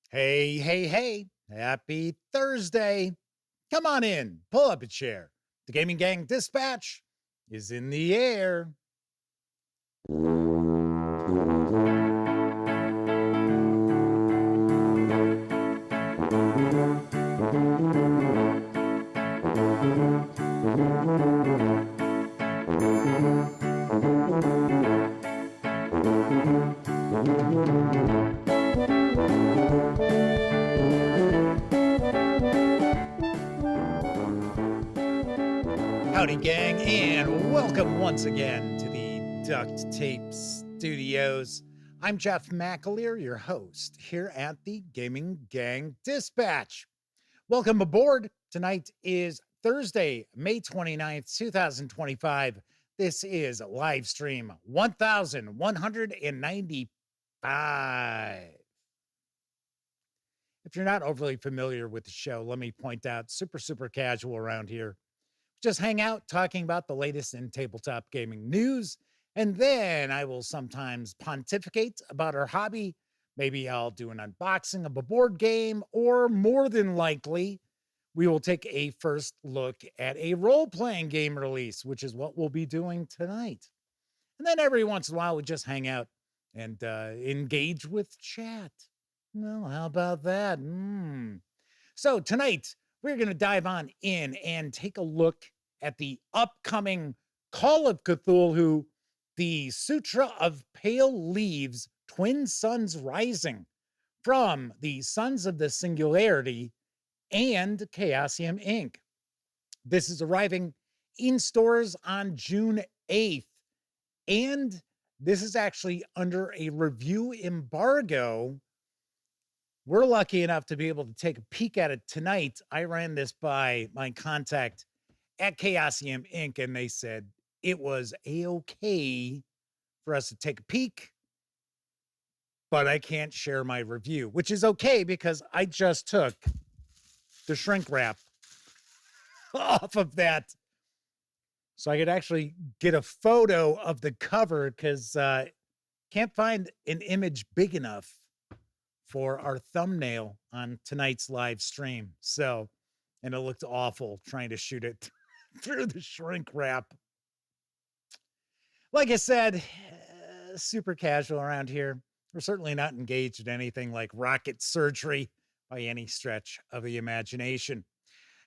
Hey, hey, hey. Happy Thursday. Come on in, pull up a chair. The Gaming Gang Dispatch is in the air. Howdy, gang, and welcome once again to the Duct Tape Studios. I'm Jeff McAleer, your host here at the Gaming Gang Dispatch. Welcome aboard. Tonight is Thursday, May 29th, 2025. This is live stream 1195. If you're not overly familiar with the show, let me point out super casual around here. Just hang out talking about the latest in tabletop gaming news, and then I will sometimes pontificate about our hobby. Maybe I'll do an unboxing of a board game, or more than likely, we will take a first look at a role-playing game release, which is what we'll be doing tonight. And then every once in a while, we just hang out and engage with chat. Well, how about that? So tonight, we're going to dive on in and take a look at the upcoming Call of Cthulhu, the Sutra of Pale Leaves, Twin Suns Rising, from the Sons of the Singularity and Chaosium Inc. This is arriving in stores on June 8th, and this is actually under a review embargo. We're lucky enough to be able to take a peek at it tonight. I ran this by my contact at Chaosium Inc, and they said it was a-okay for us to take a peek, but I can't share my review, which is okay because I just took the shrink wrap off of that so I could actually get a photo of the cover, because can't find an image big enough for our thumbnail on tonight's live stream. So, and it looked awful trying to shoot it through the shrink wrap. Like I said, super casual around here. We're certainly not engaged in anything like rocket surgery by any stretch of the imagination.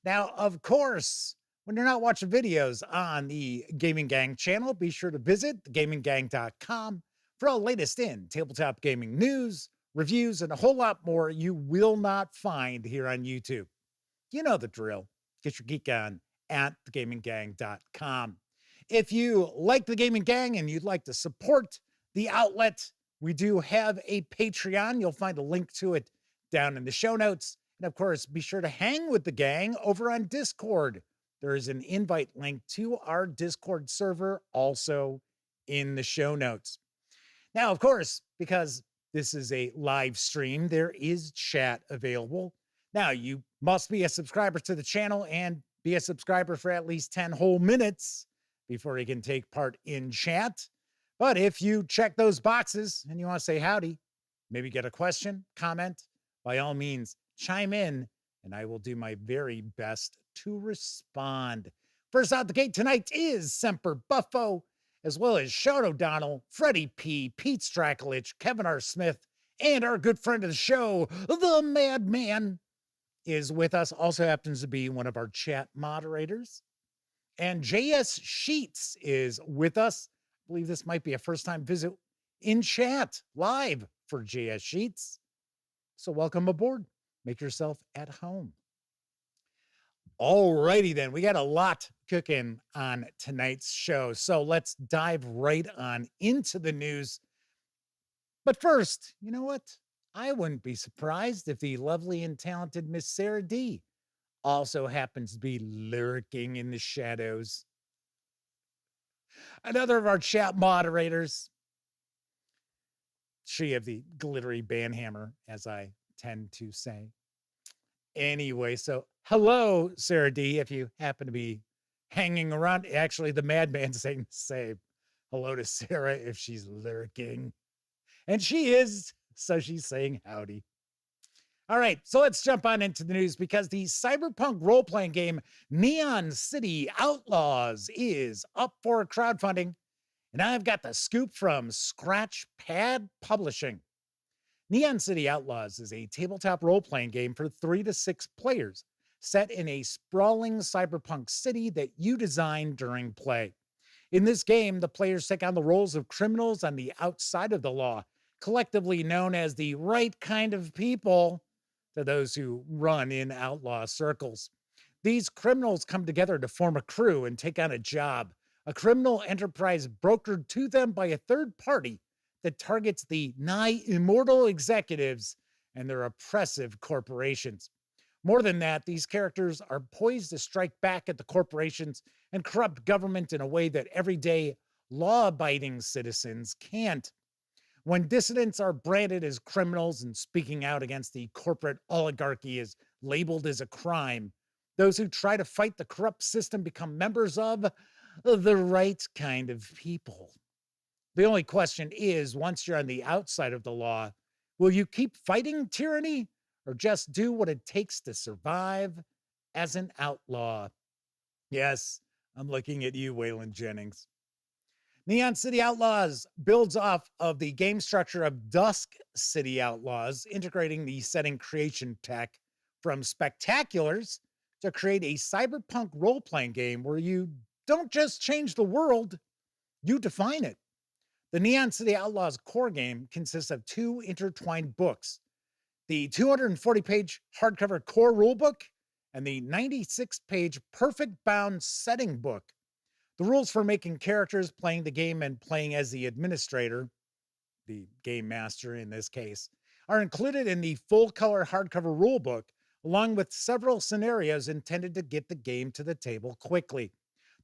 Now, of course, when you're not watching videos on the Gaming Gang channel, be sure to visit thegaminggang.com for all the latest in tabletop gaming news, reviews, and a whole lot more you will not find here on YouTube. You know the drill. Get your geek on at thegaminggang.com. If you like the Gaming Gang and you'd like to support the outlet, we do have a Patreon. You'll find a link to it down in the show notes. And of course, be sure to hang with the gang over on Discord. There is an invite link to our Discord server also in the show notes. Now, of course, because this is a live stream, there is chat available. Now, you must be a subscriber to the channel and be a subscriber for at least 10 whole minutes before you can take part in chat. But if you check those boxes and you want to say howdy, maybe get a question, comment, by all means, chime in, and I will do my very best to respond. First out the gate tonight is Semper Buffo, as well as Sean O'Donnell, Freddie P, Pete Strakolich, Kevin R. Smith, and our good friend of the show, the Madman, is with us. Also happens to be one of our chat moderators. And J.S. Sheets is with us. I believe this might be a first-time visit in chat live for J.S. Sheets. So welcome aboard. Make yourself at home. All righty then. We got a lot cooking on tonight's show. So let's dive right on into the news. But first, you know what? I wouldn't be surprised if the lovely and talented Miss Sarah D also happens to be lurking in the shadows. Another of our chat moderators. She of the glittery banhammer, as I tend to say. Anyway, so hello, Sarah D, if you happen to be hanging around. Actually, the Madman's saying to say hello to Sarah if she's lurking. And she is, so she's saying howdy. All right, so let's jump on into the news because the cyberpunk role-playing game Neon City Outlaws is up for crowdfunding, and I've got the scoop from Scratchpad Publishing. Neon City Outlaws is a tabletop role-playing game for 3 to 6 players, set in a sprawling cyberpunk city that you design during play. In this game, the players take on the roles of criminals on the outside of the law, collectively known as the right kind of people to those who run in outlaw circles. These criminals come together to form a crew and take on a job, a criminal enterprise brokered to them by a third party that targets the nigh immortal executives and their oppressive corporations. More than that, these characters are poised to strike back at the corporations and corrupt government in a way that everyday law-abiding citizens can't. When dissidents are branded as criminals and speaking out against the corporate oligarchy is labeled as a crime, those who try to fight the corrupt system become members of the right kind of people. The only question is, once you're on the outside of the law, will you keep fighting tyranny or just do what it takes to survive as an outlaw? Yes, I'm looking at you, Waylon Jennings. Neon City Outlaws builds off of the game structure of Dusk City Outlaws, integrating the setting creation tech from spectaculars to create a cyberpunk role-playing game where you don't just change the world, you define it. The Neon City Outlaws core game consists of 2 intertwined books, the 240-page hardcover core rulebook and the 96-page perfect bound setting book. The rules for making characters, playing the game, and playing as the administrator, the game master in this case, are included in the full-color hardcover rulebook, along with several scenarios intended to get the game to the table quickly.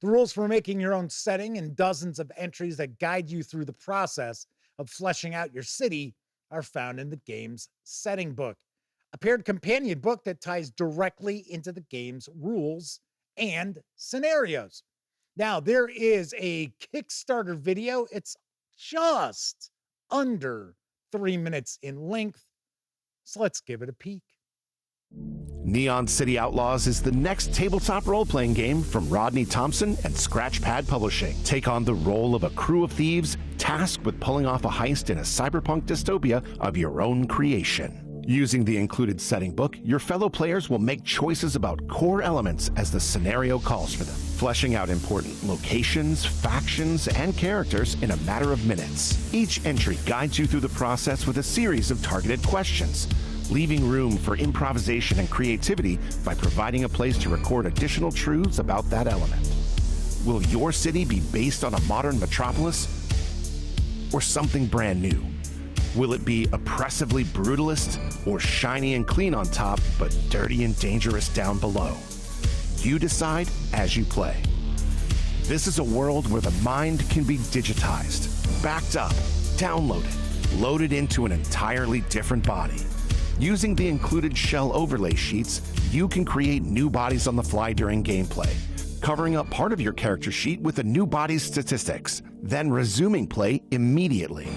The rules for making your own setting and dozens of entries that guide you through the process of fleshing out your city are found in the game's setting book, a paired companion book that ties directly into the game's rules and scenarios. Now, there is a Kickstarter video. It's just under 3 minutes in length, so let's give it a peek. Neon City Outlaws is the next tabletop role-playing game from Rodney Thompson and Scratchpad Publishing. Take on the role of a crew of thieves tasked with pulling off a heist in a cyberpunk dystopia of your own creation. Using the included setting book, your fellow players will make choices about core elements as the scenario calls for them, fleshing out important locations, factions, and characters in a matter of minutes. Each entry guides you through the process with a series of targeted questions, leaving room for improvisation and creativity by providing a place to record additional truths about that element. Will your city be based on a modern metropolis or something brand new? Will it be oppressively brutalist or shiny and clean on top, but dirty and dangerous down below? You decide as you play. This is a world where the mind can be digitized, backed up, downloaded, loaded into an entirely different body. Using the included shell overlay sheets, you can create new bodies on the fly during gameplay, covering up part of your character sheet with a new body's statistics, then resuming play immediately.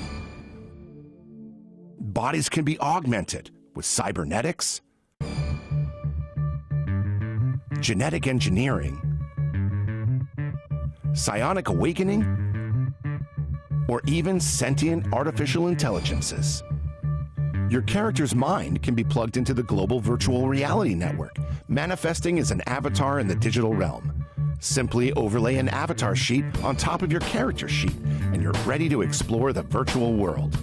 Bodies can be augmented with cybernetics, genetic engineering, psionic awakening, or even sentient artificial intelligences. Your character's mind can be plugged into the global virtual reality network, manifesting as an avatar in the digital realm. Simply overlay an avatar sheet on top of your character sheet, and you're ready to explore the virtual world.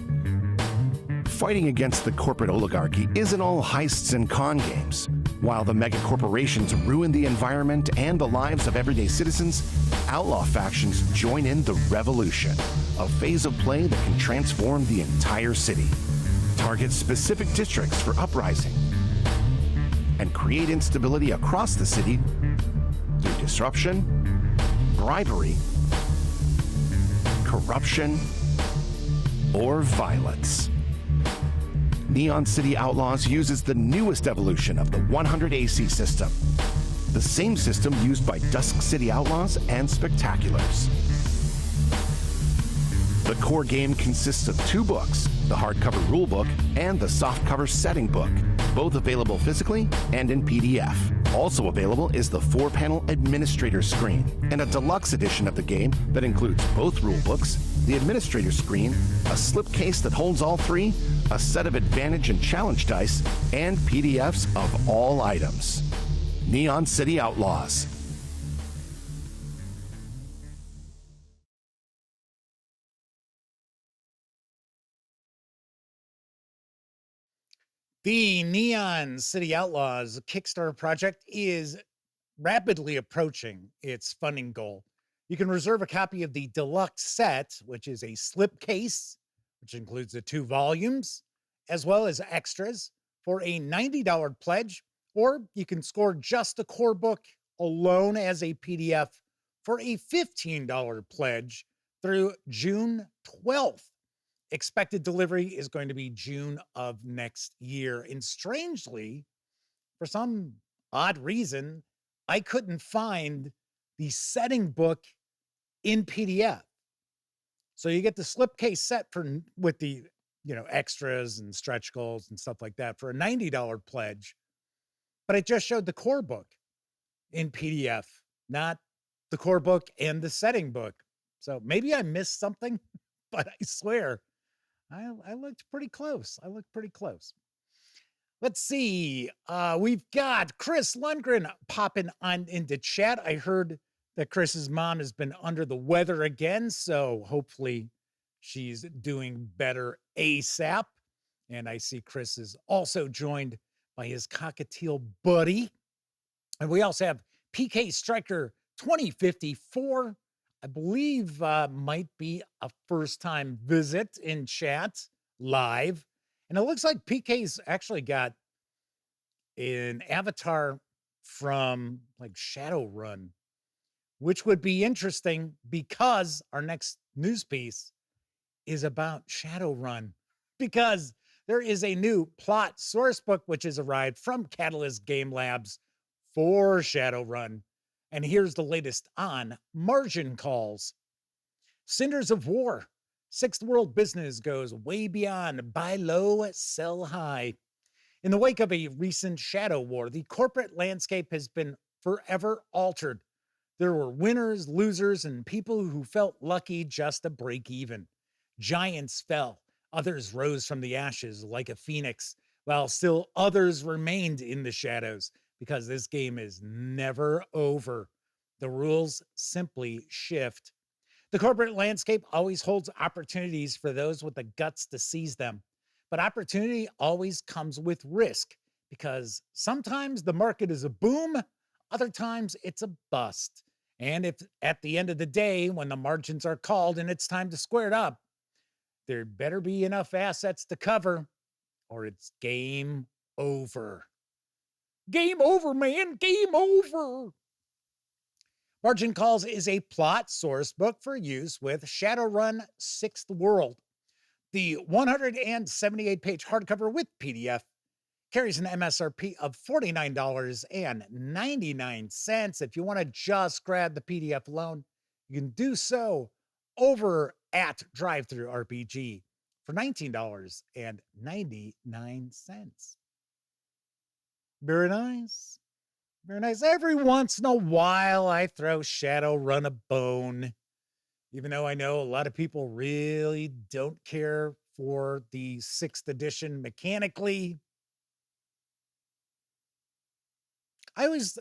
Fighting against the corporate oligarchy isn't all heists and con games. While the mega corporations ruin the environment and the lives of everyday citizens, outlaw factions join in the revolution, a phase of play that can transform the entire city, target specific districts for uprising, and create instability across the city through disruption, bribery, corruption, or violence. Neon City Outlaws uses the newest evolution of the 100 AC system, the same system used by Dusk City Outlaws and Spectaculars. The core game consists of 2 books, the hardcover rulebook and the softcover setting book, both available physically and in PDF. Also available is the 4-panel administrator screen and a deluxe edition of the game that includes both rulebooks, the administrator screen, a slipcase that holds all three, a set of advantage and challenge dice, and PDFs of all items. Neon City Outlaws. The Neon City Outlaws Kickstarter project is rapidly approaching its funding goal. You can reserve a copy of the deluxe set, which is a slipcase, which includes the 2 volumes, as well as extras, for a $90 pledge, or you can score just the core book alone as a PDF for a $15 pledge through June 12th. Expected delivery is going to be June of next year. And strangely, for some odd reason, I couldn't find the setting book in PDF. So you get the slipcase set with the extras and stretch goals and stuff like that for a $90 pledge. But it just showed the core book in PDF, not the core book and the setting book. So maybe I missed something, but I swear I looked pretty close. Let's see. We've got Chris Lundgren popping on into chat. I heard that Chris's mom has been under the weather again, so hopefully she's doing better ASAP. And I see Chris is also joined by his cockatiel buddy. And we also have PK Striker 2054. I believe might be a first-time visit in chat live. And it looks like PK's actually got an avatar from like Shadowrun, which would be interesting because our next news piece is about Shadowrun, because there is a new plot source book which has arrived from Catalyst Game Labs for Shadowrun. And here's the latest on margin calls. Cinders of War. Sixth world business goes way beyond buy low, sell high. In the wake of a recent shadow war, the corporate landscape has been forever altered. There were winners, losers, and people who felt lucky just to break even. Giants fell. Others rose from the ashes like a phoenix, while still others remained in the shadows, because this game is never over. The rules simply shift. The corporate landscape always holds opportunities for those with the guts to seize them. But opportunity always comes with risk, because sometimes the market is a boom, other times it's a bust. And if at the end of the day, when the margins are called and it's time to square it up, there better be enough assets to cover, or it's game over. Game over, man. Game over. Margin Calls is a plot source book for use with Shadowrun Sixth World. The 178-page hardcover with PDF carries an MSRP of $49.99. If you want to just grab the PDF alone, you can do so over at Drive-Thru RPG for $19.99. Very nice. Very nice. Every once in a while, I throw Shadowrun a bone, even though I know a lot of people really don't care for the 6th edition mechanically. I always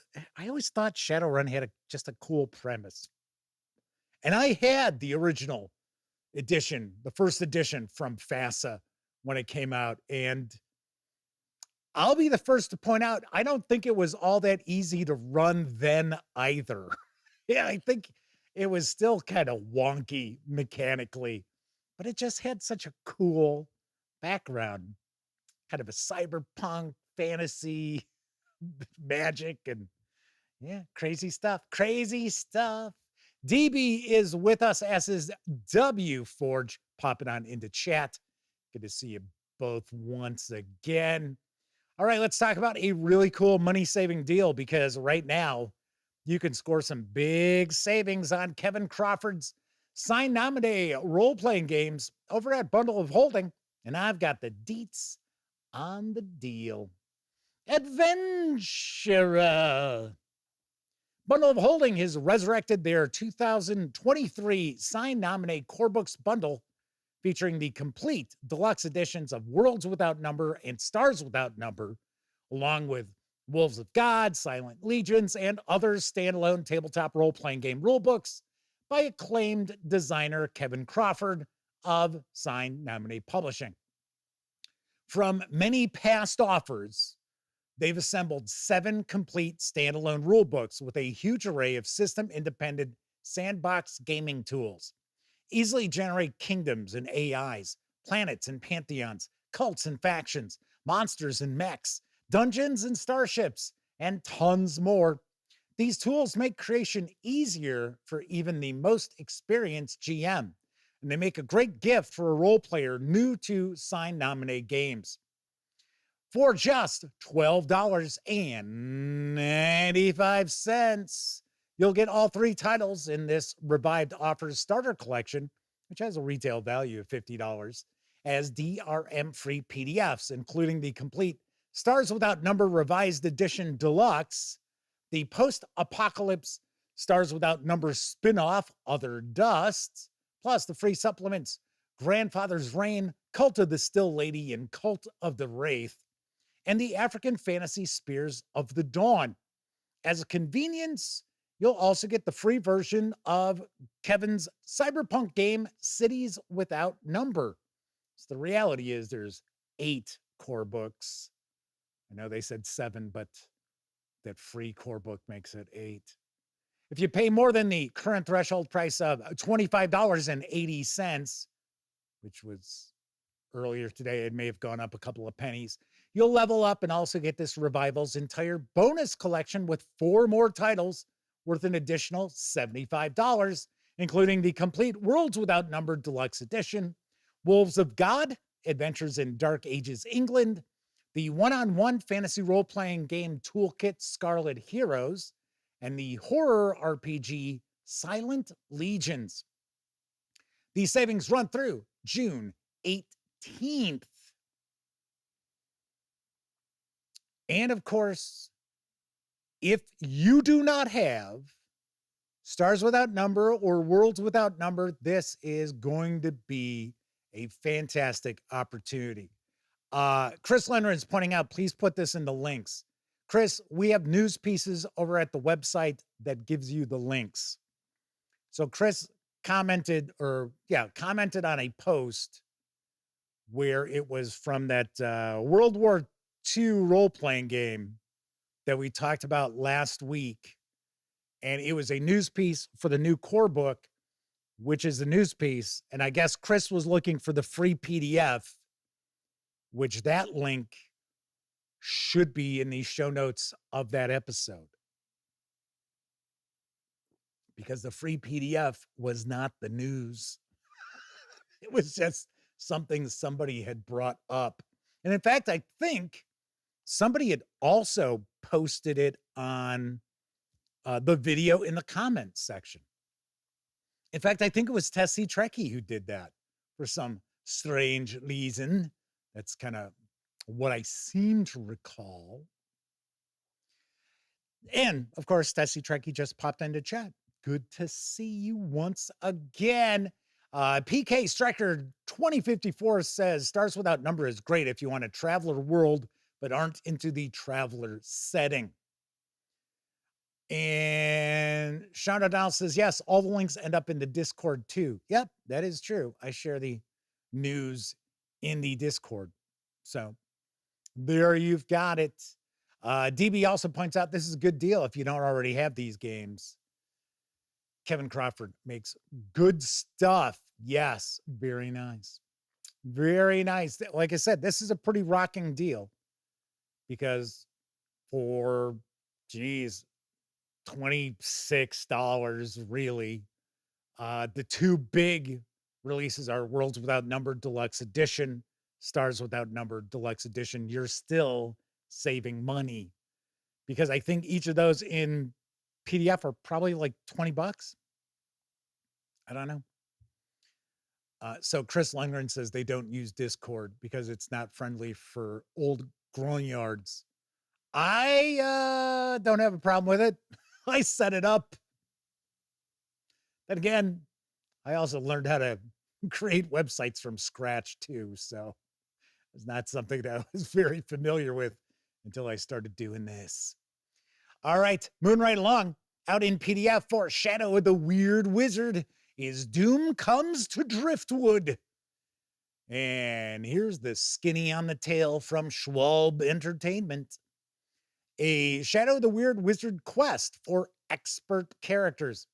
thought Shadowrun had just a cool premise. And I had the original edition, the first edition from FASA when it came out. And I'll be the first to point out, I don't think it was all that easy to run then either. Yeah, I think it was still kind of wonky mechanically, but it just had such a cool background, kind of a cyberpunk fantasy magic and crazy stuff. DB is with us, as is W Forge, popping on into chat. Good to see you both once again. All right, let's talk about a really cool money-saving deal, because right now you can score some big savings on Kevin Crawford's Sine Nomine role-playing games over at Bundle of Holding, and I've got the deets on the deal. Adventurer. Bundle of Holding has resurrected their 2023 Sine Nomine Core Books bundle featuring the complete deluxe editions of Worlds Without Number and Stars Without Number, along with Wolves of God, Silent Legions, and other standalone tabletop role-playing game rulebooks by acclaimed designer Kevin Crawford of Sine Nomine Publishing. From many past offers, they've assembled 7 complete standalone rulebooks with a huge array of system-independent sandbox gaming tools. Easily generate kingdoms and AIs, planets and pantheons, cults and factions, monsters and mechs, dungeons and starships, and tons more. These tools make creation easier for even the most experienced GM, and they make a great gift for a role player new to Sine Nomine games. For just $12.95, you'll get all 3 titles in this revived offers starter collection, which has a retail value of $50, as DRM-free PDFs, including the complete Stars Without Number Revised Edition Deluxe, the post-apocalypse Stars Without Number spin-off Other Dusts, plus the free supplements Grandfather's Reign, Cult of the Still Lady, and Cult of the Wraith, and the African Fantasy Spears of the Dawn. As a convenience, you'll also get the free version of Kevin's cyberpunk game, Cities Without Number. So the reality is there's 8 core books. I know they said 7, but that free core book makes it 8. If you pay more than the current threshold price of $25.80, which was earlier today, it may have gone up a couple of pennies, you'll level up and also get this Revival's entire bonus collection with 4 more titles worth an additional $75, including the complete Worlds Without Number Deluxe Edition, Wolves of God, Adventures in Dark Ages England, the one-on-one fantasy role-playing game toolkit Scarlet Heroes, and the horror RPG Silent Legions. These savings run through June 18th. And of course, if you do not have Stars Without Number or Worlds Without Number, this is going to be a fantastic opportunity. Chris Leonard is pointing out, please put this in the links. Chris, we have news pieces over at the website that gives you the links. So Chris commented on a post where it was from that World War II role-playing game that we talked about last week. And it was a news piece for the new core book, which is the news piece. And I guess Chris was looking for the free PDF, which that link should be in the show notes of that episode. Because the free PDF was not the news. It was just something somebody had brought up. And in fact, I think somebody had also posted it on the video in the comments section. In fact, I think it was Tessie Trekkie who did that for some strange reason. That's kind of what I seem to recall. And of course, Tessie Trekkie just popped into chat. Good to see you once again. PK Striker 2054 says Stars Without Number is great if you want a traveler world, but aren't into the traveler setting. And Sean O'Donnell says, yes, all the links end up in the Discord too. Yep, that is true. I share the news in the Discord. So there you've got it. DB also points out this is a good deal if you don't already have these games. Kevin Crawford makes good stuff. Yes, very nice. Very nice. Like I said, this is a pretty rocking deal because for, $26 really. The 2 big releases are Worlds Without Number Deluxe Edition, Stars Without Number Deluxe Edition. You're still saving money because I think each of those in PDF are probably like $20. I don't know. So Chris Lundgren says they don't use Discord because it's not friendly for old grognards. I don't have a problem with it. I set it up. Then again, I also learned how to create websites from scratch too. So it's not something that I was very familiar with until I started doing this. All right, moving right along. Out in PDF for Shadow of the Weird Wizard is Doom Comes to Driftwood. And here's the skinny on the tail from Schwalb Entertainment. A Shadow of the Weird Wizard quest for expert characters.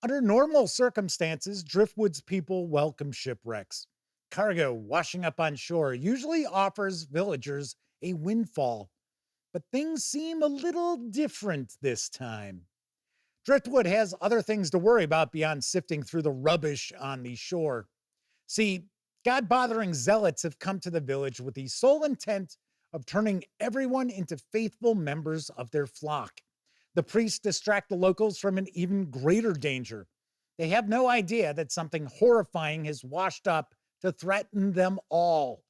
Under normal circumstances, Driftwood's people welcome shipwrecks. Cargo washing up on shore usually offers villagers a windfall, but things seem a little different this time. Driftwood has other things to worry about beyond sifting through the rubbish on the shore. See, God-bothering zealots have come to the village with the sole intent of turning everyone into faithful members of their flock. The priests distract the locals from an even greater danger. They have no idea that something horrifying has washed up to threaten them all.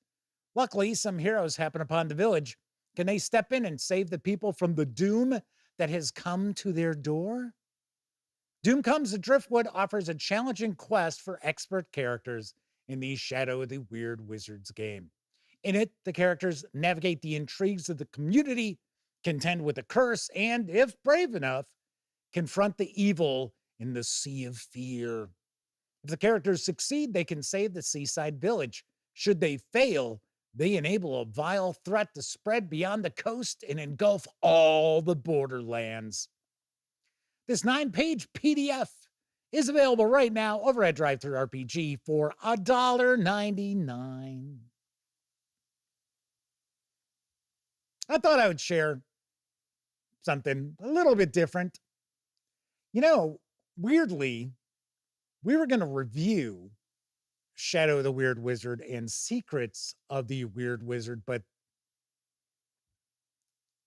Luckily, some heroes happen upon the village. Can they step in and save the people from the doom that has come to their door? Doom Comes to Driftwood offers a challenging quest for expert characters in the Shadow of the Weird Wizards game. In it, the characters navigate the intrigues of the community, contend with a curse, and, if brave enough, confront the evil in the sea of fear. If the characters succeed, they can save the seaside village. Should they fail, they enable a vile threat to spread beyond the coast and engulf all the borderlands. This 9-page PDF is available right now over at DriveThruRPG for $1.99. I thought I would share something a little bit different. You know, weirdly, we were going to review Shadow of the Weird Wizard and Secrets of the Weird Wizard, but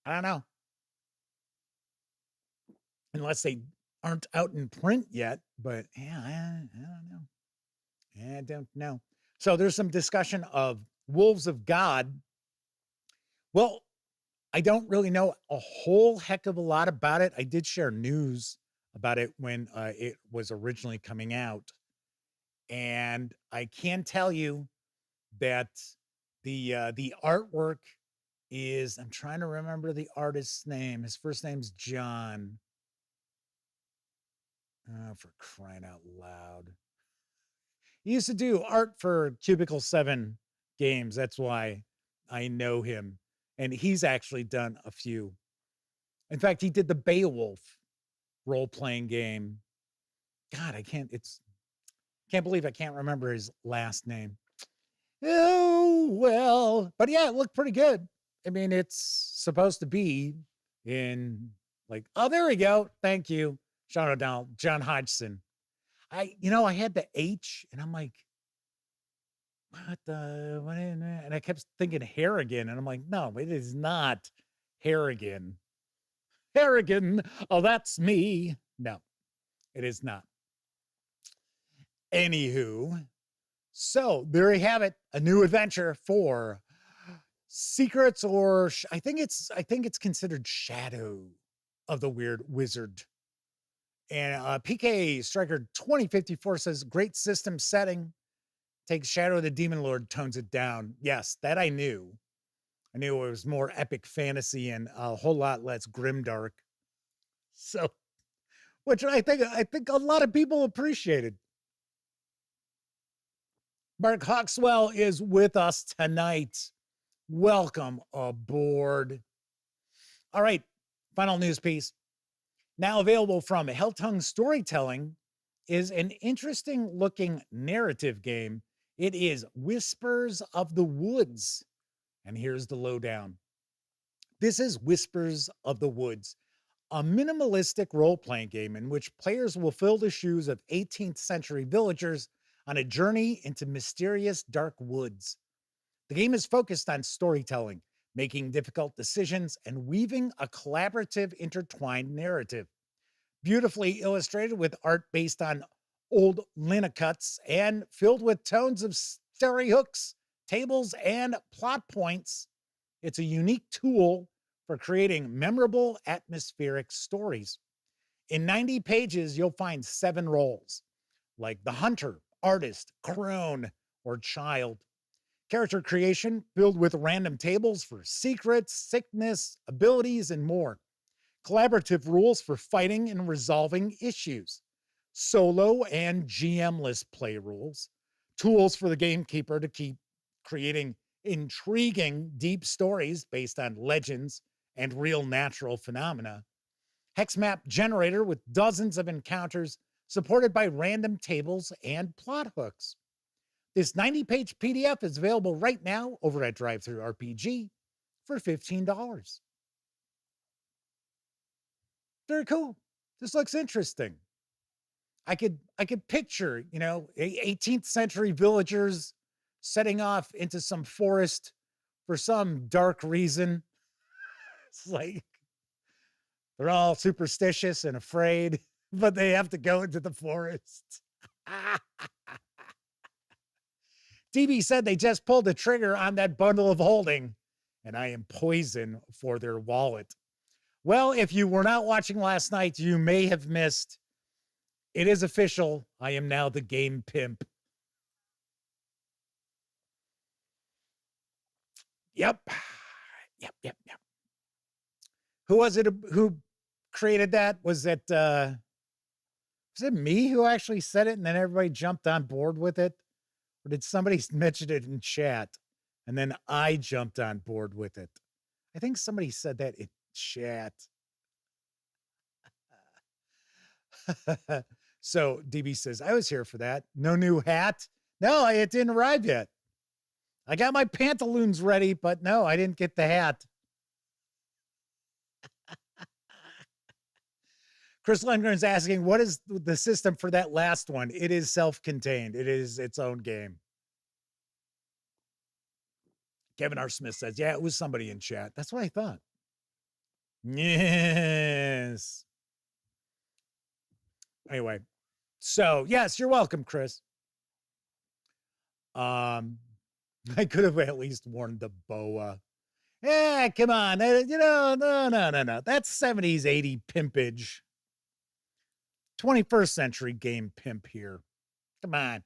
I don't know. Unless they aren't out in print yet, but yeah, I don't know. I don't know. So there's some discussion of Wolves of God. Well, I don't really know a whole heck of a lot about it. I did share news about it when it was originally coming out. And I can tell you that the artwork is, I'm trying to remember the artist's name. His first name's John. Oh, for crying out loud. He used to do art for Cubicle 7 games. That's why I know him. And he's actually done a few. In fact, he did the Beowulf role-playing game. God, can't believe I can't remember his last name. Oh, well. But yeah, it looked pretty good. I mean, it's supposed to be in oh, there we go. Thank you. Sean O'Donnell, John Hodgson. I had the H and I'm like, what? And I kept thinking Harrigan. And I'm like, no, it is not Harrigan. Harrigan. Oh, that's me. No, it is not. Anywho, so there you have it. A new adventure for Secrets, or I think it's considered Shadow of the Weird Wizard. And PK Striker 2054 says, great system setting. Takes Shadow of the Demon Lord, tones it down. Yes, that I knew. I knew it was more epic fantasy and a whole lot less grimdark. So, which I think a lot of people appreciated. Mark Hawkswell is with us tonight. Welcome aboard. All right, final news piece. Now available from Heltung Storytelling is an interesting looking narrative game. It is Whispers of the Woods. And here's the lowdown. This is Whispers of the Woods, a minimalistic role-playing game in which players will fill the shoes of 18th century villagers on a journey into mysterious dark woods. The game is focused on storytelling, making difficult decisions, and weaving a collaborative, intertwined narrative. Beautifully illustrated with art based on old linocuts and filled with tones of story hooks, tables, and plot points, it's a unique tool for creating memorable atmospheric stories. In 90 pages, you'll find 7 roles, like the hunter, artist, crone, or child. Character creation filled with random tables for secrets, sickness, abilities, and more. Collaborative rules for fighting and resolving issues. Solo and GM-less play rules. Tools for the gamekeeper to keep creating intriguing, deep stories based on legends and real natural phenomena. Hex map generator with dozens of encounters supported by random tables and plot hooks. This 90-page PDF is available right now over at DriveThruRPG for $15. Very cool. This looks interesting. I could picture, 18th century villagers setting off into some forest for some dark reason. It's like they're all superstitious and afraid, but they have to go into the forest. DB said they just pulled the trigger on that bundle of holding, and I am poison for their wallet. Well, if you were not watching last night, you may have missed. It is official. I am now the game pimp. Yep. Who was it who created that? Was it me who actually said it and then everybody jumped on board with it? Or did somebody mention it in chat and then I jumped on board with it? I think somebody said that in chat. So DB says, I was here for that. No new hat. No, it didn't arrive yet. I got my pantaloons ready, but no, I didn't get the hat. Chris Lundgren's asking, what is the system for that last one? It is self-contained. It is its own game. Kevin R. Smith says, yeah, it was somebody in chat. That's what I thought. Yes. Anyway, so yes, you're welcome, Chris. I could have at least worn the boa. Yeah, come on. No. That's 70s, 80 pimpage. 21st century game pimp here. Come on.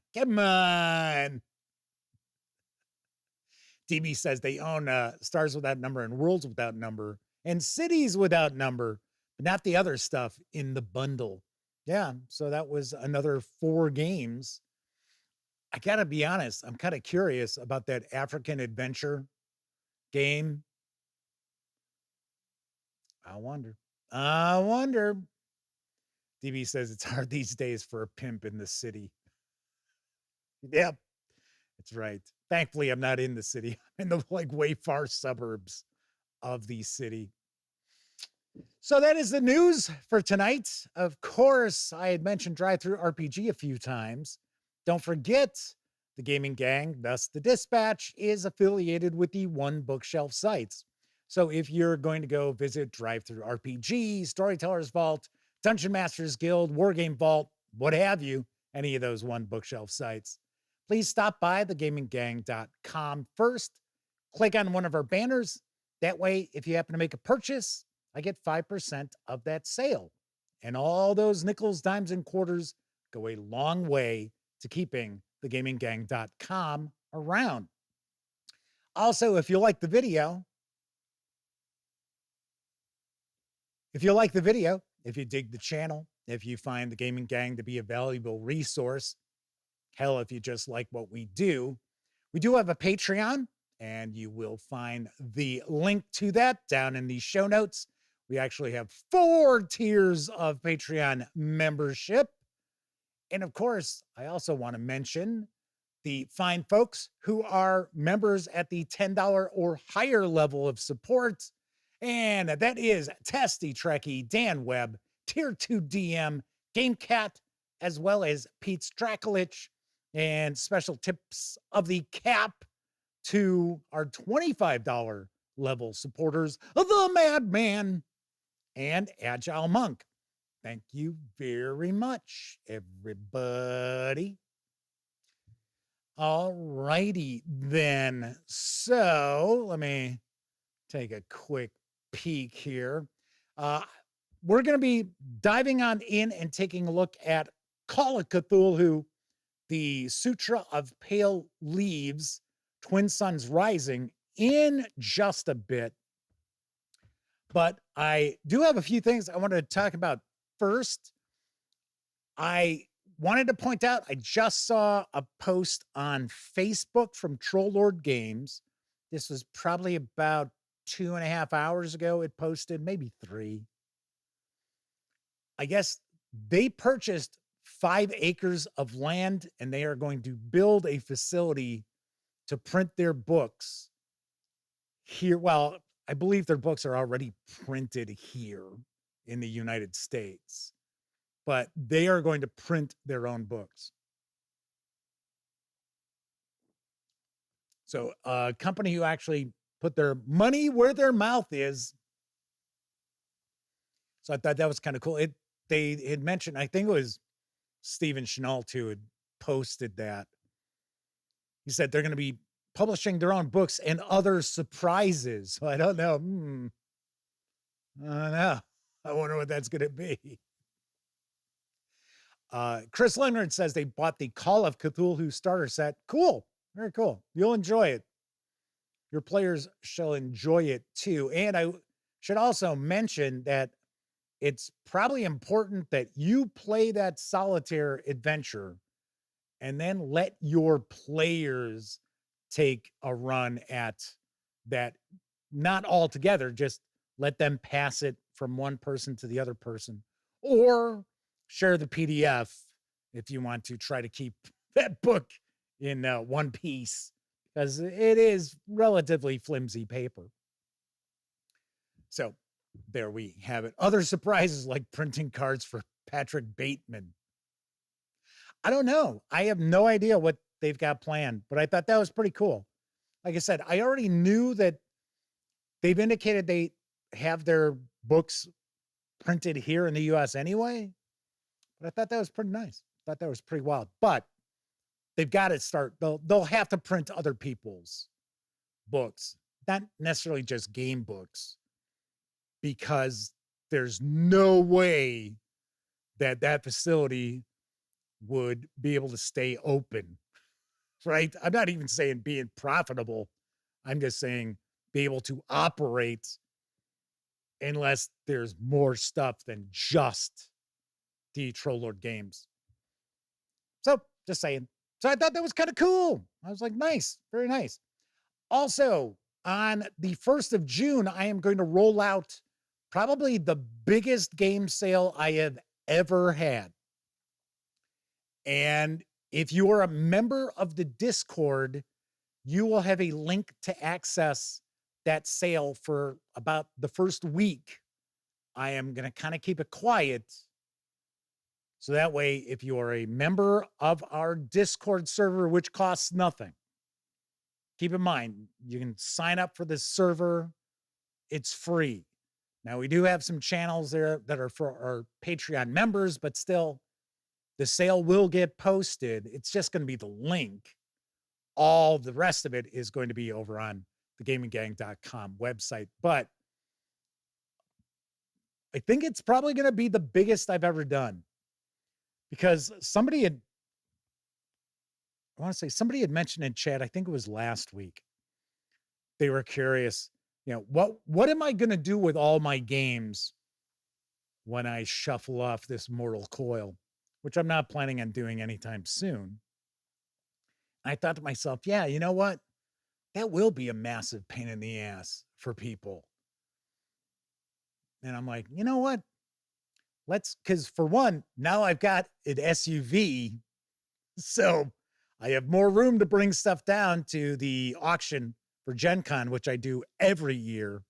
DB says they own Stars Without Number and Worlds Without Number and Cities Without Number, but not the other stuff in the bundle. Yeah, so that was another 4 games. I gotta be honest, I'm kind of curious about that African adventure game. I wonder. DB says it's hard these days for a pimp in the city. Yep, that's right. Thankfully, I'm not in the city. I'm in the way far suburbs of the city. So that is the news for tonight. Of course, I had mentioned DriveThruRPG a few times. Don't forget, the Gaming Gang, thus the Dispatch, is affiliated with the One Bookshelf sites. So if you're going to go visit DriveThruRPG, Storyteller's Vault, Dungeon Masters Guild, Wargame Vault, what have you, any of those One Bookshelf sites, please stop by thegaminggang.com first. Click on one of our banners. That way, if you happen to make a purchase, I get 5% of that sale. And all those nickels, dimes, and quarters go a long way to keeping thegaminggang.com around. Also, if you like the video, if you dig the channel, if you find the Gaming Gang to be a valuable resource, hell, if you just like what we do have a Patreon, and you will find the link to that down in the show notes. We actually have 4 tiers of Patreon membership. And of course, I also want to mention the fine folks who are members at the $10 or higher level of support. And that is Testy Trekkie, Dan Webb, Tier 2 DM, GameCat, as well as Pete Strakulich. And special tips of the cap to our $25 level supporters, The Madman and Agile Monk. Thank you very much, everybody. All righty then. So let me take a quick peek here. We're going to be diving on in and taking a look at Call of Cthulhu, the Sutra of Pale Leaves, Twin Suns Rising, in just a bit. But I do have a few things I want to talk about first. I wanted to point out, I just saw a post on Facebook from Troll Lord Games. This was probably about 2.5 hours ago. It posted, maybe 3. I guess they purchased 5 acres of land and they are going to build a facility to print their books here. Well, I believe their books are already printed here in the United States, but they are going to print their own books. So a company who actually put their money where their mouth is. So I thought that was kind of cool. They had mentioned, I think it was Stephen Chenault who had posted that. He said they're going to be publishing their own books and other surprises. So I don't know. I don't know. I wonder what that's going to be. Chris Leonard says they bought the Call of Cthulhu starter set. Cool. Very cool. You'll enjoy it. Your players shall enjoy it too. And I should also mention that it's probably important that you play that solitaire adventure and then let your players take a run at that. Not all together, just let them pass it from one person to the other person, or share the PDF if you want to try to keep that book in one piece, because it is relatively flimsy paper. So there we have it. Other surprises like printing cards for Patrick Bateman. I don't know. I have no idea what they've got planned, but I thought that was pretty cool. Like I said, I already knew that they've indicated they have their books printed here in the US anyway, but I thought that was pretty nice. I thought that was pretty wild, but they've got to start, they'll have to print other people's books, not necessarily just game books, because there's no way that that facility would be able to stay open, right? I'm not even saying being profitable. I'm just saying be able to operate unless there's more stuff than just the Troll Lord Games. So just saying. So I thought that was kind of cool. I was like, nice, very nice. Also, on the 1st of June, I am going to roll out probably the biggest game sale I have ever had. And if you are a member of the Discord, you will have a link to access that sale for about the first week. I am going to kind of keep it quiet. So that way, if you are a member of our Discord server, which costs nothing, keep in mind, you can sign up for this server. It's free. Now, we do have some channels there that are for our Patreon members, but still, the sale will get posted. It's just going to be the link. All the rest of it is going to be over on the gaminggang.com website. But I think it's probably going to be the biggest I've ever done, because somebody had mentioned in chat, I think it was last week, they were curious, what am I going to do with all my games when I shuffle off this mortal coil, which I'm not planning on doing anytime soon. I thought to myself, yeah, you know what? That will be a massive pain in the ass for people. And I'm like, you know what? Because for one, now I've got an SUV, so I have more room to bring stuff down to the auction for Gen Con, which I do every year.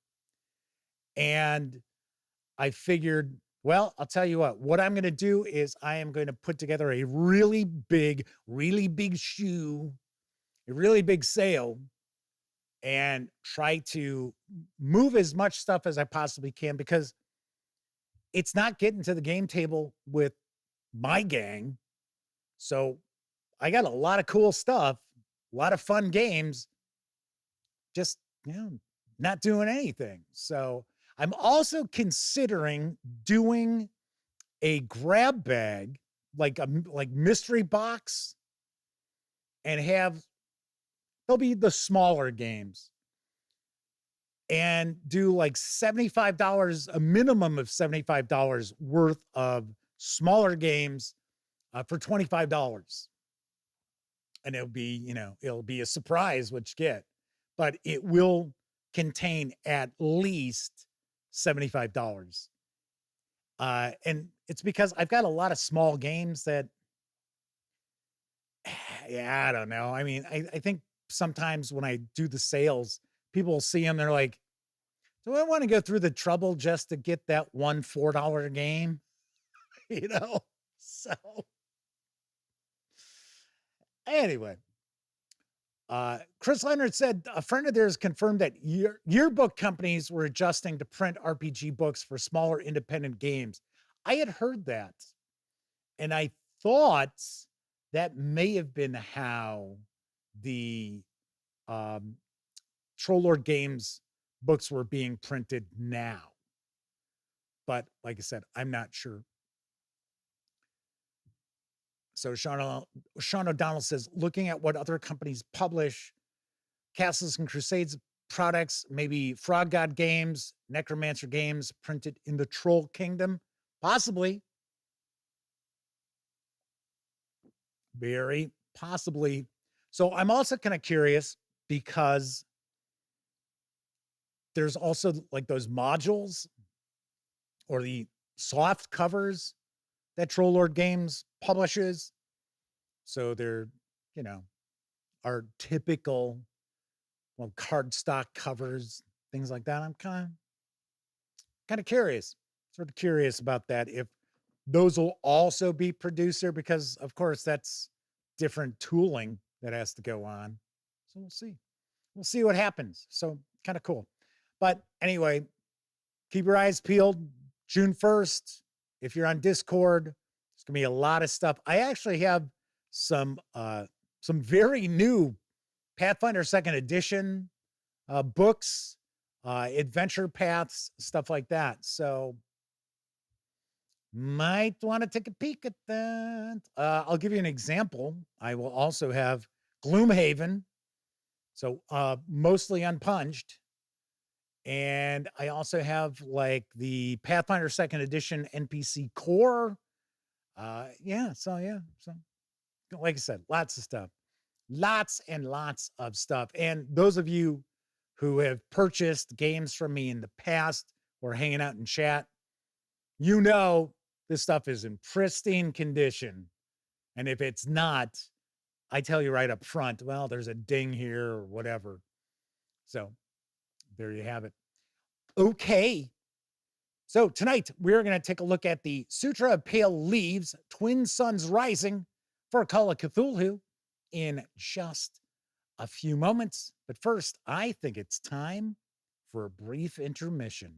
And I figured, well, I'll tell you what I'm going to do is I am going to put together a really big shoe, a really big sale, and try to move as much stuff as I possibly can, because it's not getting to the game table with my gang. So I got a lot of cool stuff, a lot of fun games, just, not doing anything. So I'm also considering doing a grab bag, like mystery box, and they'll be the smaller games, and do like $75, a minimum of $75 worth of smaller games for $25. And it'll be a surprise what you get, but it will contain at least $75. And it's because I've got a lot of small games that, yeah, I don't know. I mean, I think sometimes when I do the sales, people will see them, they're like, do I want to go through the trouble just to get that one $4 game? So anyway, Chris Leonard said a friend of theirs confirmed that yearbook companies were adjusting to print RPG books for smaller independent games. I had heard that, and I thought that may have been how the Troll Lord Games books were being printed now. But like I said, I'm not sure. So Sean O'Donnell says, looking at what other companies publish, Castles and Crusades products, maybe Frog God Games, Necromancer Games printed in the Troll Kingdom, possibly. Very possibly. So I'm also kind of curious because there's also like those modules or the soft covers that Troll Lord Games publishes. So they're, our typical, cardstock covers, things like that. I'm kind of curious, sort of curious about that. If those will also be produced there, because of course that's different tooling that has to go on. So we'll see what happens. So kind of cool. But anyway, keep your eyes peeled. June 1st, if you're on Discord, there's gonna be a lot of stuff. I actually have some very new Pathfinder 2nd edition books, adventure paths, stuff like that. So might want to take a peek at that. I'll give you an example. I will also have Gloomhaven, so mostly unpunched. And I also have like the Pathfinder 2nd edition NPC core. So like I said, lots of stuff, lots and lots of stuff. And those of you who have purchased games from me in the past or hanging out in chat, this stuff is in pristine condition. And if it's not, I tell you right up front, well, there's a ding here or whatever. So there you have it. Okay. So tonight we're going to take a look at the Sutra of Pale Leaves, Twin Suns Rising for Call of Cthulhu in just a few moments. But first, I think it's time for a brief intermission.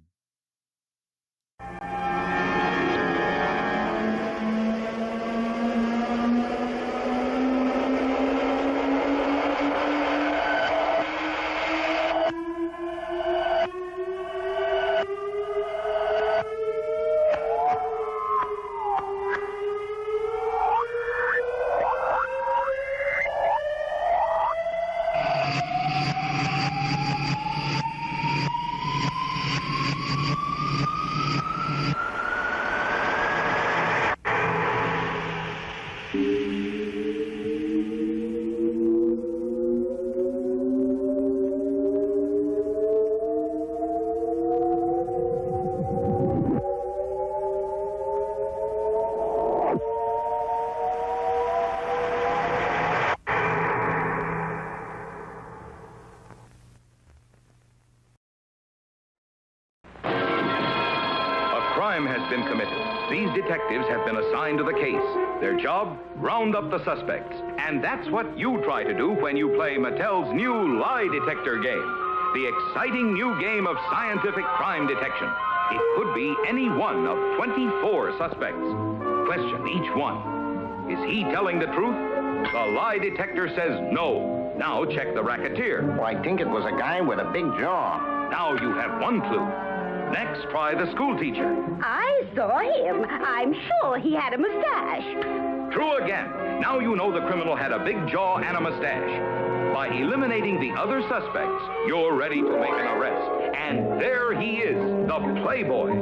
These detectives have been assigned to the case. Their job, round up the suspects. And that's what you try to do when you play Mattel's new lie detector game. The exciting new game of scientific crime detection. It could be any one of 24 suspects. Question each one. Is he telling the truth? The lie detector says no. Now check the racketeer. Well, I think it was a guy with a big jaw. Now you have one clue. Next, try the school teacher. I saw him. I'm sure he had a mustache. True again. Now you know the criminal had a big jaw and a mustache. By eliminating the other suspects, you're ready to make an arrest. And there he is, the playboy.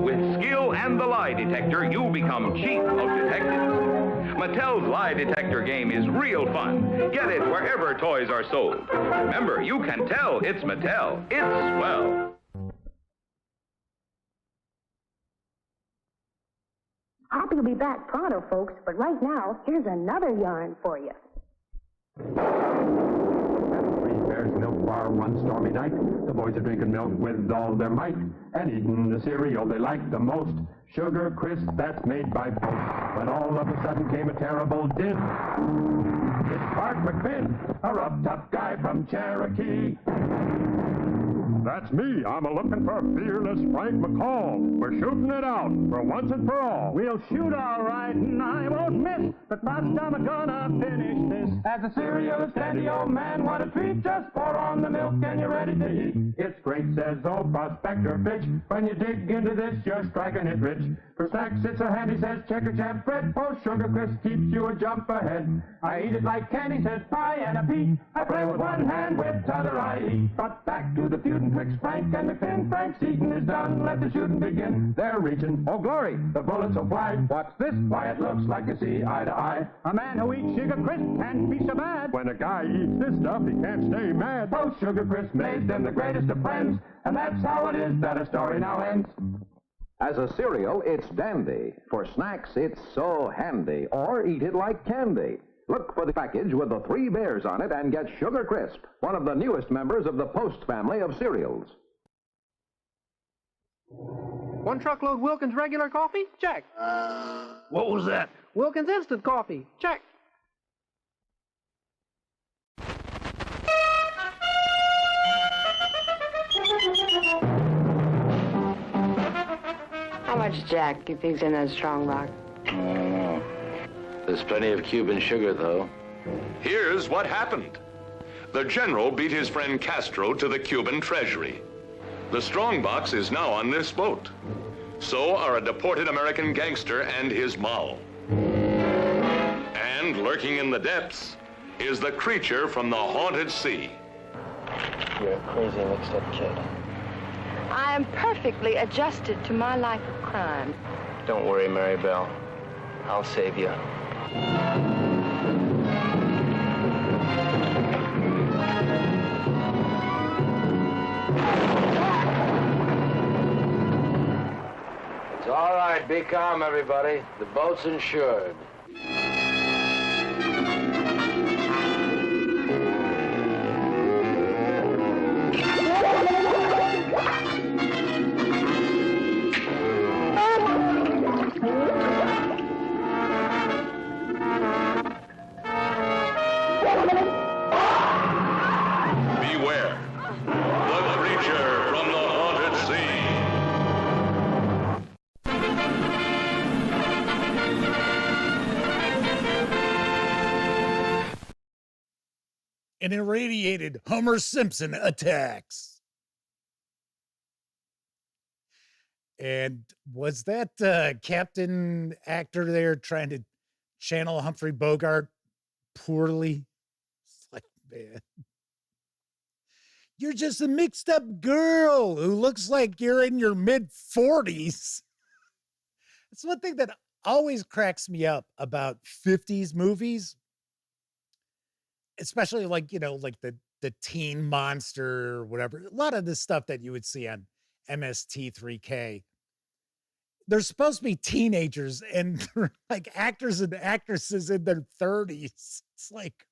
With skill and the lie detector, you become chief of detectives. Mattel's lie detector game is real fun. Get it wherever toys are sold. Remember, you can tell it's Mattel. It's swell. Hoppy will be back pronto, folks, but right now, here's another yarn for you. Three Bears Milk Bar one stormy night. The boys are drinking milk with all their might and eating the cereal they like the most. Sugar Crisp that's made by both. When all of a sudden came a terrible din. It's Bart McFinn, a rough-tough guy from Cherokee. That's me. I'm a-looking for fearless Frank McCall. We're shooting it out for once and for all. We'll shoot all right, and I won't miss. But by the time I'm gonna finish this, as a cereal steady old man, what a treat! Just pour on the milk and you're ready to eat. It's great, says old Prospector Fitch. When you dig into this, you're striking it rich. For snacks, it's so handy, says Checker Champ Fred. For Sugar Crisp keeps you a jump ahead. I eat it like candy, says Pie and a Pete. I play with one hand, with t'other I eat. But back to the feud and twixt Frank and McFinn. Frank's eating is done, let the shooting begin. They're reaching, oh glory, the bullets will fly. What's this? Why, it looks like you see eye to eye. A man who eats Sugar Crisp can't be so bad. When a guy eats this stuff, he can't stay mad. Both Sugar Crisp made them the greatest of friends. And that's how it is that a story now ends. As a cereal, it's dandy. For snacks, it's so handy. Or eat it like candy. Look for the package with the 3 bears on it and get Sugar Crisp, one of the newest members of the Post family of cereals. 1 truckload Wilkins regular coffee? Check. What was that? Wilkins instant coffee? Check. How much Jack do you think's in that strong box? I don't know. There's plenty of Cuban sugar, though. Here's what happened. The general beat his friend Castro to the Cuban treasury. The strongbox is now on this boat. So are a deported American gangster and his moll. And lurking in the depths is the creature from the haunted sea. You're a crazy mixed-up kid. I am perfectly adjusted to my life of crime. Don't worry, Mary Bell. I'll save you. It's all right. Be calm, everybody. The boat's insured. Beware. The creature from the haunted sea. An irradiated Homer Simpson attacks. And was that captain actor there trying to channel Humphrey Bogart poorly? It's like, man, you're just a mixed up girl who looks like you're in your mid-40s. It's one thing that always cracks me up about 50s movies, especially like, you know, like the Teen Monster or whatever. A lot of the stuff that you would see on MST3K. They're supposed to be teenagers and they're like actors and actresses in their 30s. It's like,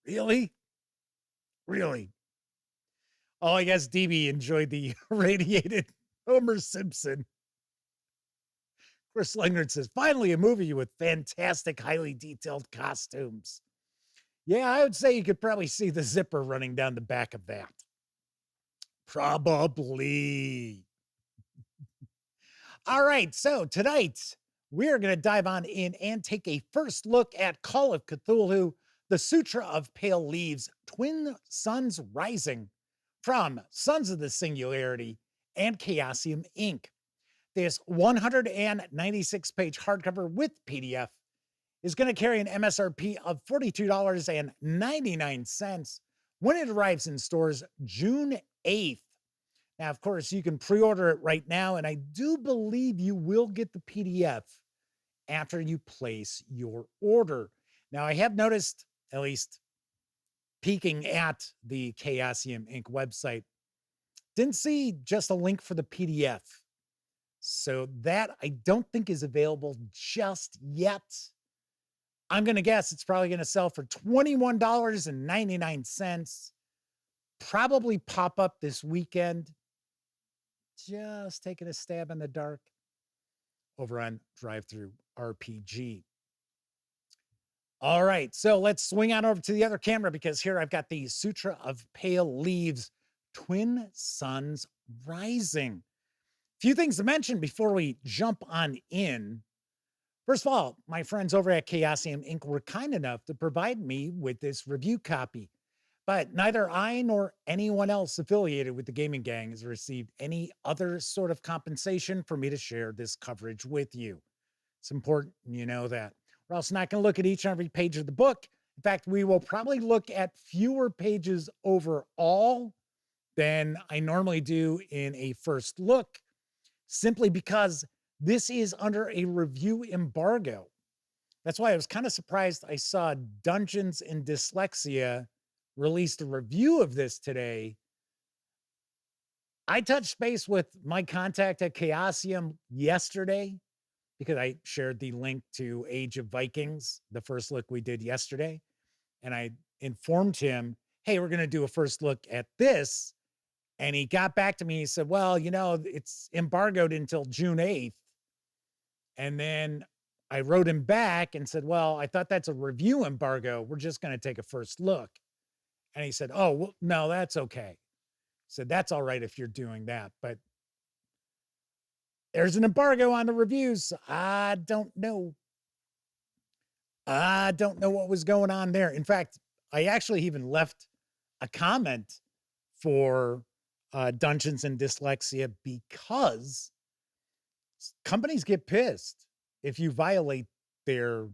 really? Really? Oh, I guess DB enjoyed the irradiated Homer Simpson. Chris Lingard says, finally a movie with fantastic, highly detailed costumes. Yeah, I would say you could probably see the zipper running down the back of that. Probably. All right, so tonight we're going to dive on in and take a first look at Call of Cthulhu, the Sutra of Pale Leaves, Twin Suns Rising, from Sons of the Singularity and Chaosium Inc. This 196-page hardcover with PDF is going to carry an MSRP of $42.99 when it arrives in stores June 8th. Now, of course, you can pre-order it right now, and I do believe you will get the PDF after you place your order. Now, I have noticed, at least peeking at the Chaosium Inc. website, didn't see just a link for the PDF. So that I don't think is available just yet. I'm going to guess it's probably going to sell for $21.99. Probably pop up this weekend. Just taking a stab in the dark over on Drive-Thru RPG. All right, so let's swing on over to the other camera because here I've got the Sutra of Pale Leaves, Twin Suns Rising. Few things to mention before we jump on in. First of all, my friends over at Chaosium Inc. were kind enough to provide me with this review copy, but neither I nor anyone else affiliated with the gaming gang has received any other sort of compensation for me to share this coverage with you. It's important you know that. We're also not going to look at each and every page of the book. In fact, we will probably look at fewer pages overall than I normally do in a first look, simply because this is under a review embargo. That's why I was kind of surprised I saw Dungeons and Dyslexia released a review of this today. I touched base with my contact at Chaosium yesterday because I shared the link to Age of Vikings, the first look we did yesterday. And I informed him, hey, we're going to do a first look at this. And he got back to me. He said, well, you know, it's embargoed until June 8th. And then I wrote him back and said, well, I thought that's a review embargo. We're just going to take a first look. And he said, oh, well, no, that's okay. I said, that's all right if you're doing that. But there's an embargo on the reviews. I don't know. I don't know what was going on there. In fact, I actually even left a comment for Dungeons and Dyslexia because companies get pissed if you violate their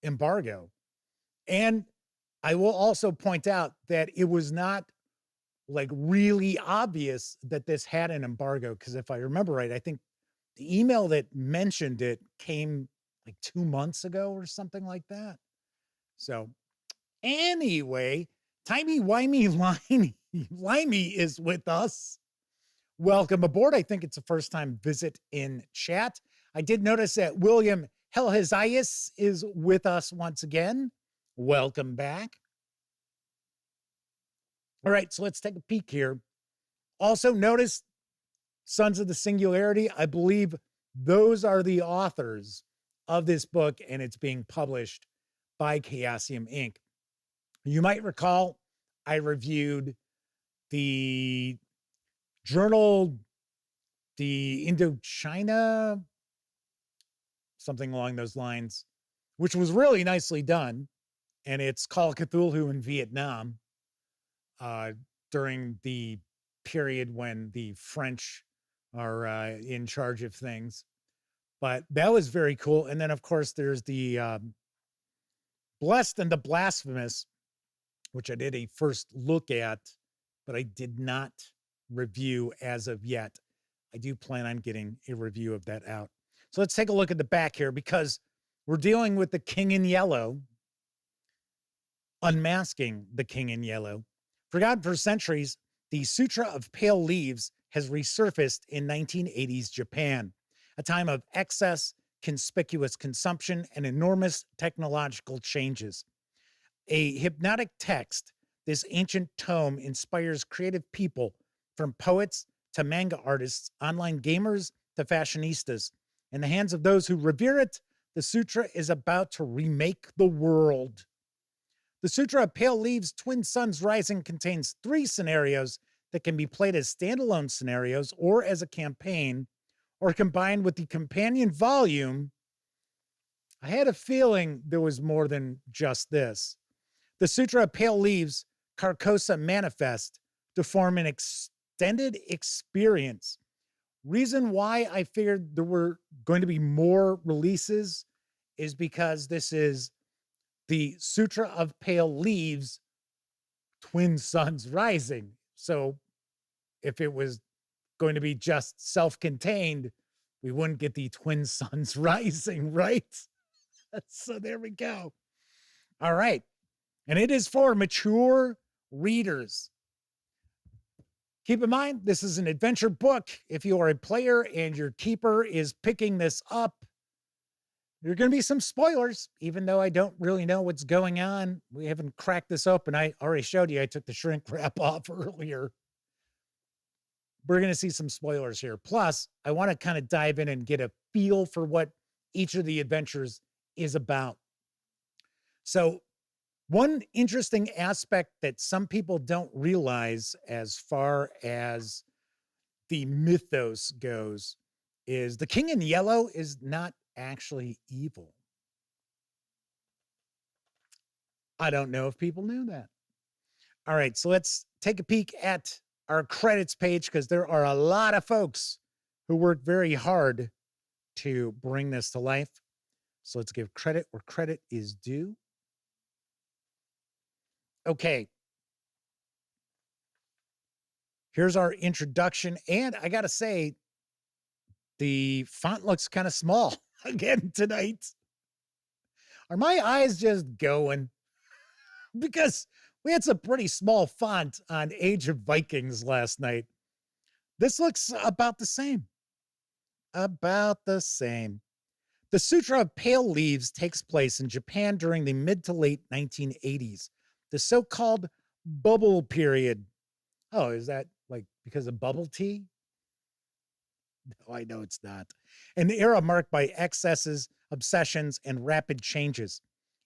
embargo. And I will also point out that it was not like really obvious that this had an embargo, because if I remember right, I think the email that mentioned it came like 2 months ago or something like that. So anyway, Timey-Wimey Limey is with us. Welcome aboard. I think it's a first-time visit in chat. I did notice that William Helhazias is with us once again. Welcome back. All right, so let's take a peek here. Also notice Sons of the Singularity. I believe those are the authors of this book, and it's being published by Chaosium Inc. You might recall I reviewed the journal, the Indochina, something along those lines, which was really nicely done. And it's Call of Cthulhu in Vietnam during the period when the French are in charge of things. But that was very cool. And then, of course, there's the Blessed and the Blasphemous, which I did a first look at, but I did not review as of yet. I do plan on getting a review of that out. So let's take a look at the back here, because we're dealing with the King in Yellow, unmasking the King in Yellow. Forgotten for centuries, the Sutra of Pale Leaves has resurfaced in 1980s Japan, a time of excess, conspicuous consumption, and enormous technological changes. A hypnotic text, this ancient tome inspires creative people, from poets to manga artists, online gamers to fashionistas. In the hands of those who revere it, the sutra is about to remake the world. The Sutra of Pale Leaves, Twin Suns Rising contains 3 scenarios that can be played as standalone scenarios or as a campaign, or combined with the companion volume. I had a feeling there was more than just this. The Sutra of Pale Leaves, Carcosa Manifest, to form an extended experience Reason why I figured there were going to be more releases is because this is the Sutra of Pale Leaves, Twin Suns Rising. So if it was going to be just self-contained, we wouldn't get the Twin Suns Rising, right? So there we go. All right. And it is for mature readers. Keep in mind, this is an adventure book. If you are a player and your keeper is picking this up, there are going to be some spoilers, even though I don't really know what's going on. We haven't cracked this open. I already showed you I took the shrink wrap off earlier. We're going to see some spoilers here. Plus, I want to kind of dive in and get a feel for what each of the adventures is about. So, one interesting aspect that some people don't realize as far as the mythos goes is the King in Yellow is not actually evil. I don't know if people knew that. All right, so let's take a peek at our credits page because there are a lot of folks who worked very hard to bring this to life. So let's give credit where credit is due. Okay. Here's our introduction. And I got to say, the font looks kind of small again tonight. Are my eyes just going? Because we had some pretty small font on Age of Vikings last night. This looks about the same. About the same. The Sutra of Pale Leaves takes place in Japan during the mid to late 1980s. The so-called bubble period. Oh, is that like because of bubble tea? No, I know it's not. An era marked by excesses, obsessions, and rapid changes.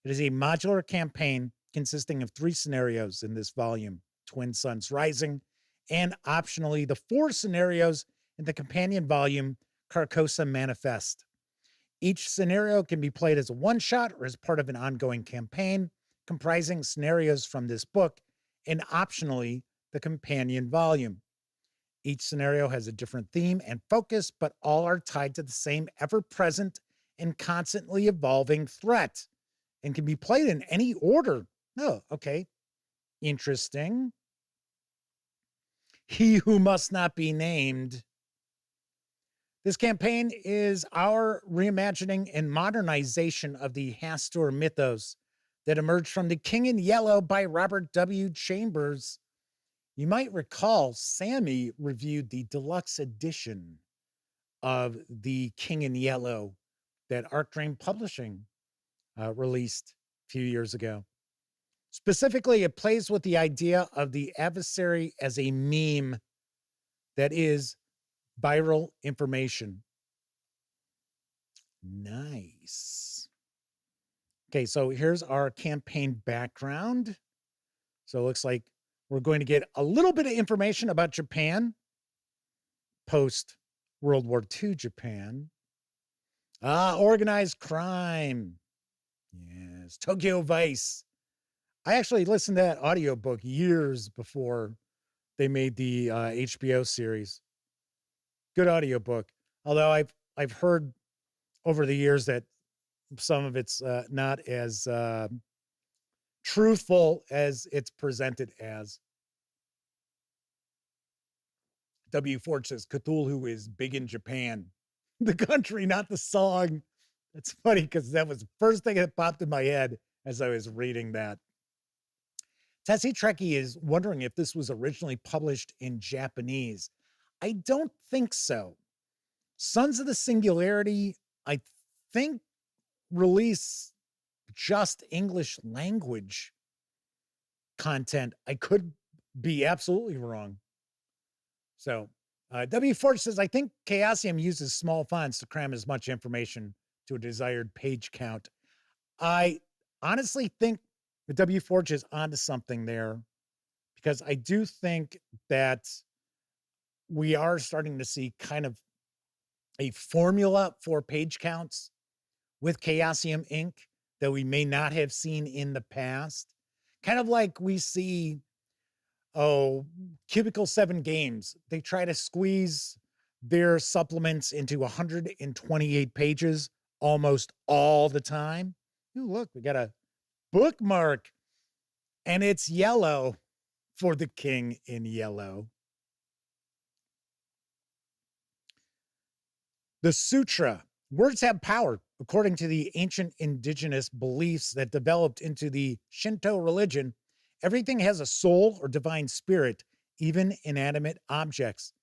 It is a modular campaign consisting of 3 scenarios in this volume, Twin Suns Rising, and optionally the 4 scenarios in the companion volume, Carcosa Manifest. Each scenario can be played as a one-shot or as part of an ongoing campaign, comprising scenarios from this book and optionally the companion volume. Each scenario has a different theme and focus, but all are tied to the same ever-present and constantly evolving threat and can be played in any order. Oh, okay. Interesting. He Who Must Not Be Named. This campaign is our reimagining and modernization of the Hastur mythos that emerged from The King in Yellow by Robert W. Chambers. You might recall Sammy reviewed the deluxe edition of The King in Yellow that Arc Dream Publishing released a few years ago. Specifically, it plays with the idea of the adversary as a meme that is viral information. Nice. Okay, so here's our campaign background. So it looks like we're going to get a little bit of information about Japan, post World War II Japan. Organized crime. Yes, Tokyo Vice. I actually listened to that audiobook years before they made the HBO series. Good audiobook. Although I've heard over the years that some of it's not as truthful as it's presented as. W. Ford says Cthulhu is big in Japan. The country, not the song. That's funny because that was the first thing that popped in my head as I was reading that. Tessie Trekkie is wondering if this was originally published in Japanese. I don't think so. Sons of the Singularity, I think, release just English language content. I could be absolutely wrong. So W. Forge says, I think Chaosium uses small fonts to cram as much information to a desired page count. I honestly think the W. Forge is onto something there, because I do think that we are starting to see kind of a formula for page counts with Chaosium Inc. that we may not have seen in the past. Kind of like we see, Cubicle 7 Games. They try to squeeze their supplements into 128 pages almost all the time. Ooh, look, we got a bookmark, and it's yellow for the king in yellow. The Sutra. Words have power, according to the ancient indigenous beliefs that developed into the Shinto religion. Everything has a soul or divine spirit, even inanimate objects.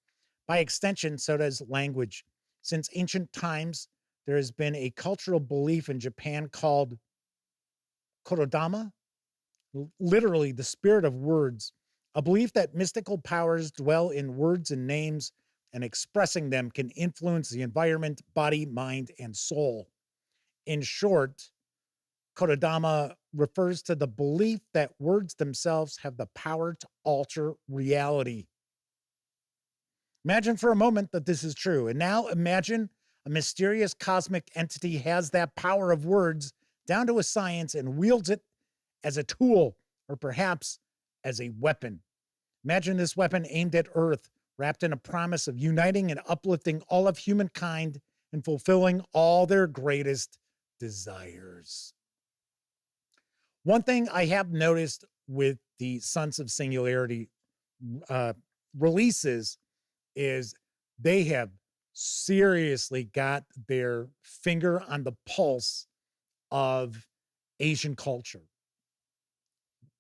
By extension, so does language. Since ancient times, there has been a cultural belief in Japan called Korodama, literally the spirit of words, a belief that mystical powers dwell in words and names, and expressing them can influence the environment, body, mind, and soul. In short, Korodama refers to the belief that words themselves have the power to alter reality. Imagine for a moment that this is true. And now imagine a mysterious cosmic entity has that power of words down to a science and wields it as a tool or perhaps as a weapon. Imagine this weapon aimed at Earth, wrapped in a promise of uniting and uplifting all of humankind and fulfilling all their greatest desires. One thing I have noticed with the Sons of Singularity releases is they have seriously got their finger on the pulse of Asian culture.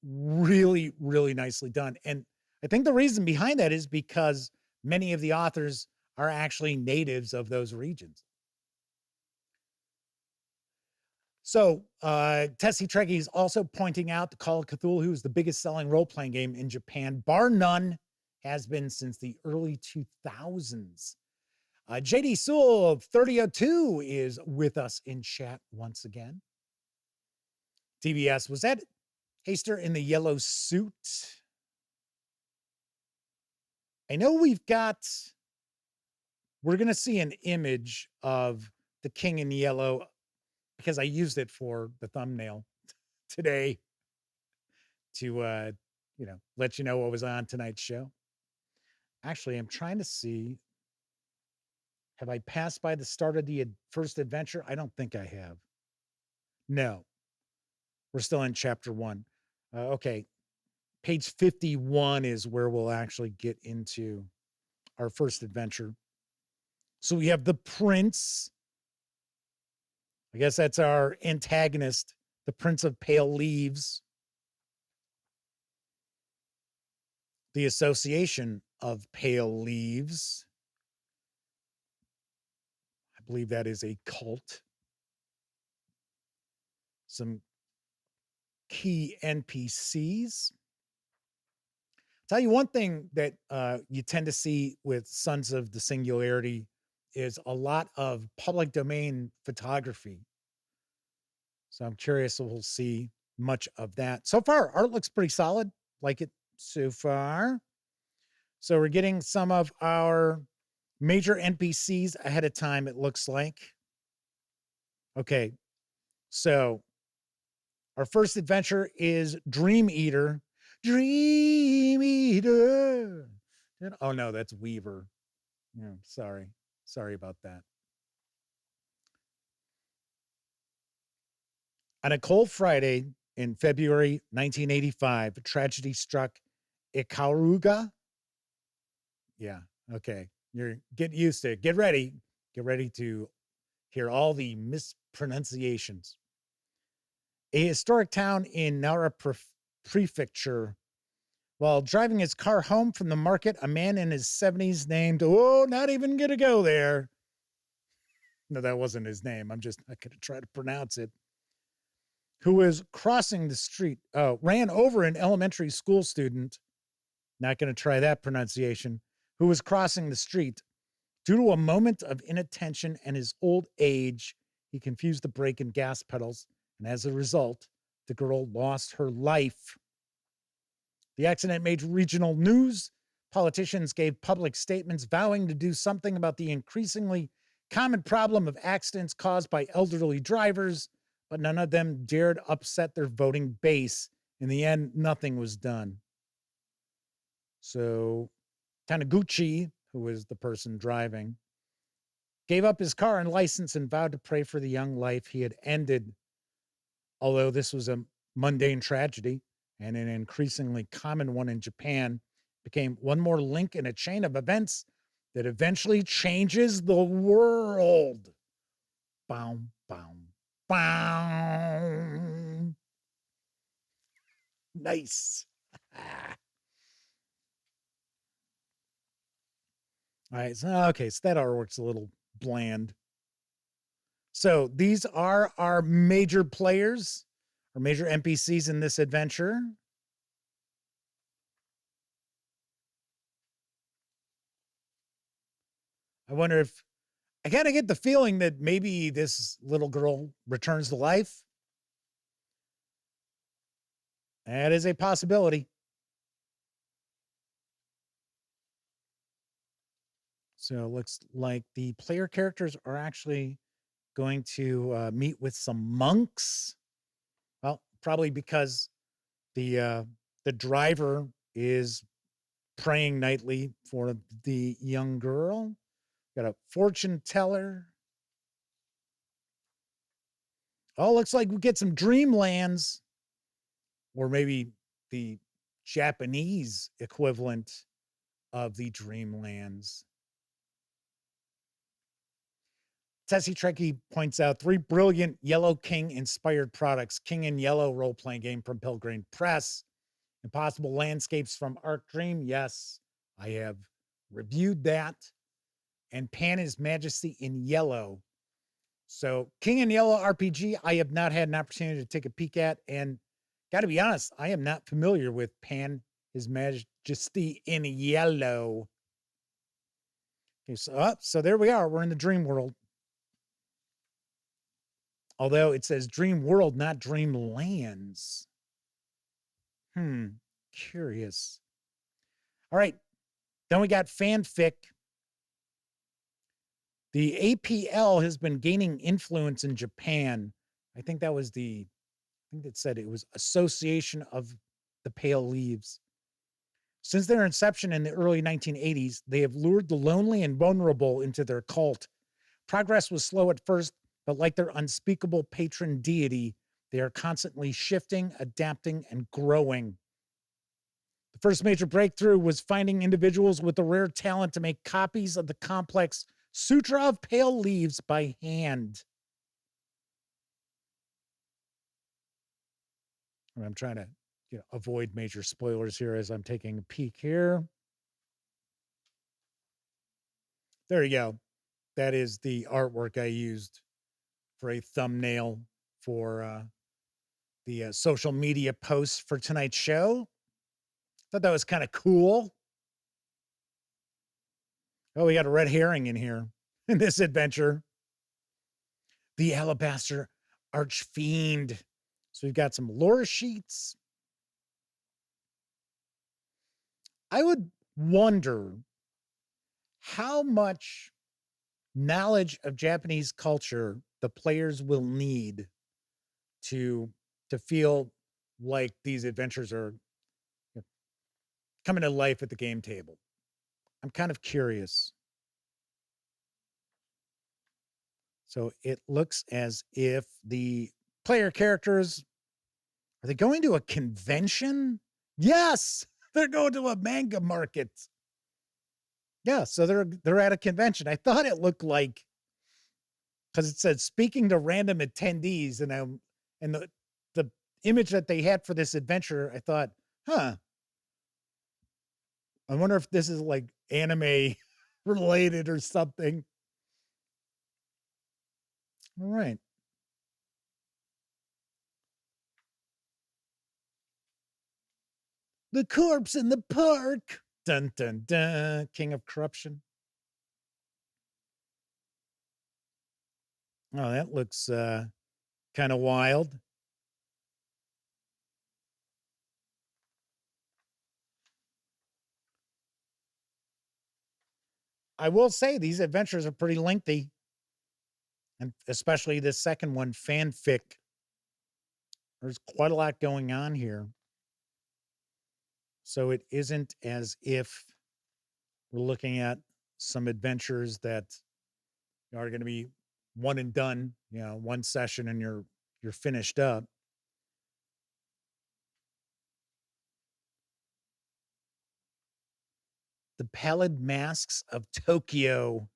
Really, really nicely done. And I think the reason behind that is because many of the authors are actually natives of those regions. So Tessie Trekkie is also pointing out the Call of Cthulhu is the biggest selling role-playing game in Japan, bar none, has been since the early 2000s. JD Sewell of 3002 is with us in chat once again. TBS, was that Haster in the yellow suit? I know we're going to see an image of the king in yellow because I used it for the thumbnail today to, let you know what was on tonight's show. Actually, I'm trying to see, have I passed by the start of the first adventure? I don't think I have. No, we're still in chapter 1. Okay. Page 51 is where we'll actually get into our first adventure. So we have the prince. I guess that's our antagonist, the Prince of Pale Leaves. The Association of Pale Leaves. I believe that is a cult. Some key NPCs. Tell you one thing that you tend to see with Sons of the Singularity is a lot of public domain photography. So I'm curious if we'll see much of that. So far, art looks pretty solid. Like it so far. So we're getting some of our major NPCs ahead of time, it looks like. Okay, so our first adventure is Dream Eater. Dream Eater. Oh no, that's Weaver. Yeah, sorry about that. On a cold Friday in February 1985, a tragedy struck Ikaruga. Yeah, okay. You're get used to it. Get ready to hear all the mispronunciations. A historic town in Nara Prefecture. While driving his car home from the market, a man in his 70s named, not even gonna go there. No, that wasn't his name. I'm just not gonna try to pronounce it. Who was crossing the street, ran over an elementary school student. Not gonna try that pronunciation. Who was crossing the street. Due to a moment of inattention and his old age, he confused the brake and gas pedals, and as a result, the girl lost her life. The accident made regional news. Politicians gave public statements vowing to do something about the increasingly common problem of accidents caused by elderly drivers, but none of them dared upset their voting base. In the end, nothing was done. So Taniguchi, who was the person driving, gave up his car and license and vowed to pray for the young life he had ended. Although this was a mundane tragedy and an increasingly common one in Japan, became one more link in a chain of events that eventually changes the world. Bow, bow, bow. Nice. All right. So that artwork's a little bland. So these are our major players, our major NPCs in this adventure. I wonder if I kind of get the feeling that maybe this little girl returns to life. That is a possibility. So it looks like the player characters are actually going to meet with some monks. Well, probably because the driver is praying nightly for the young girl. Got a fortune teller. Oh, looks like we get some dreamlands, or maybe the Japanese equivalent of the dreamlands. Tessie Trekkie points out 3 brilliant Yellow King inspired products. King in Yellow role-playing game from Pelgrane Press. Impossible Landscapes from Arc Dream. Yes, I have reviewed that. And Pan His Majesty in Yellow. So King in Yellow RPG, I have not had an opportunity to take a peek at. And got to be honest, I am not familiar with Pan His Majesty in Yellow. Okay, so there we are. We're in the dream world. Although it says Dream World, not Dreamlands. Curious. All right. Then we got fanfic. The APL has been gaining influence in Japan. I think that was I think it said it was Association of the Pale Leaves. Since their inception in the early 1980s, they have lured the lonely and vulnerable into their cult. Progress was slow at first, but like their unspeakable patron deity, they are constantly shifting, adapting, and growing. The first major breakthrough was finding individuals with the rare talent to make copies of the complex Sutra of Pale Leaves by hand. And I'm trying to avoid major spoilers here as I'm taking a peek here. There you go. That is the artwork I used for a thumbnail for the social media post for tonight's show. Thought that was kind of cool. Oh, we got a red herring in here in this adventure. The Alabaster Archfiend. So we've got some lore sheets. I would wonder how much knowledge of Japanese culture the players will need to feel like these adventures are coming to life at the game table. I'm kind of curious. So it looks as if the player characters, are they going to a convention? Yes, they're going to a manga market. Yeah, so they're at a convention. I thought it looked like, because it said speaking to random attendees, and the image that they had for this adventure, I thought, I wonder if this is like anime related or something. All right. The corpse in the park. Dun, dun, dun. King of Corruption. Oh, that looks kind of wild. I will say these adventures are pretty lengthy. And especially this second one, fanfic. There's quite a lot going on here. So it isn't as if we're looking at some adventures that are going to be one and done, one session and you're finished up. The Pallid Masks of Tokyo.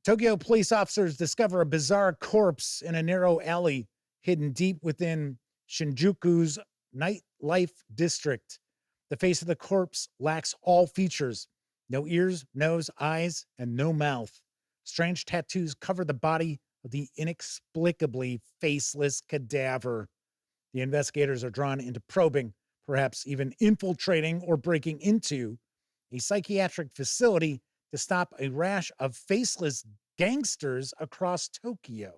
Tokyo police officers discover a bizarre corpse in a narrow alley hidden deep within Shinjuku's nightlife district. The face of the corpse lacks all features: no ears, nose, eyes, and no mouth. Strange tattoos cover the body of the inexplicably faceless cadaver. The investigators are drawn into probing, perhaps even infiltrating or breaking into a psychiatric facility to stop a rash of faceless gangsters across Tokyo.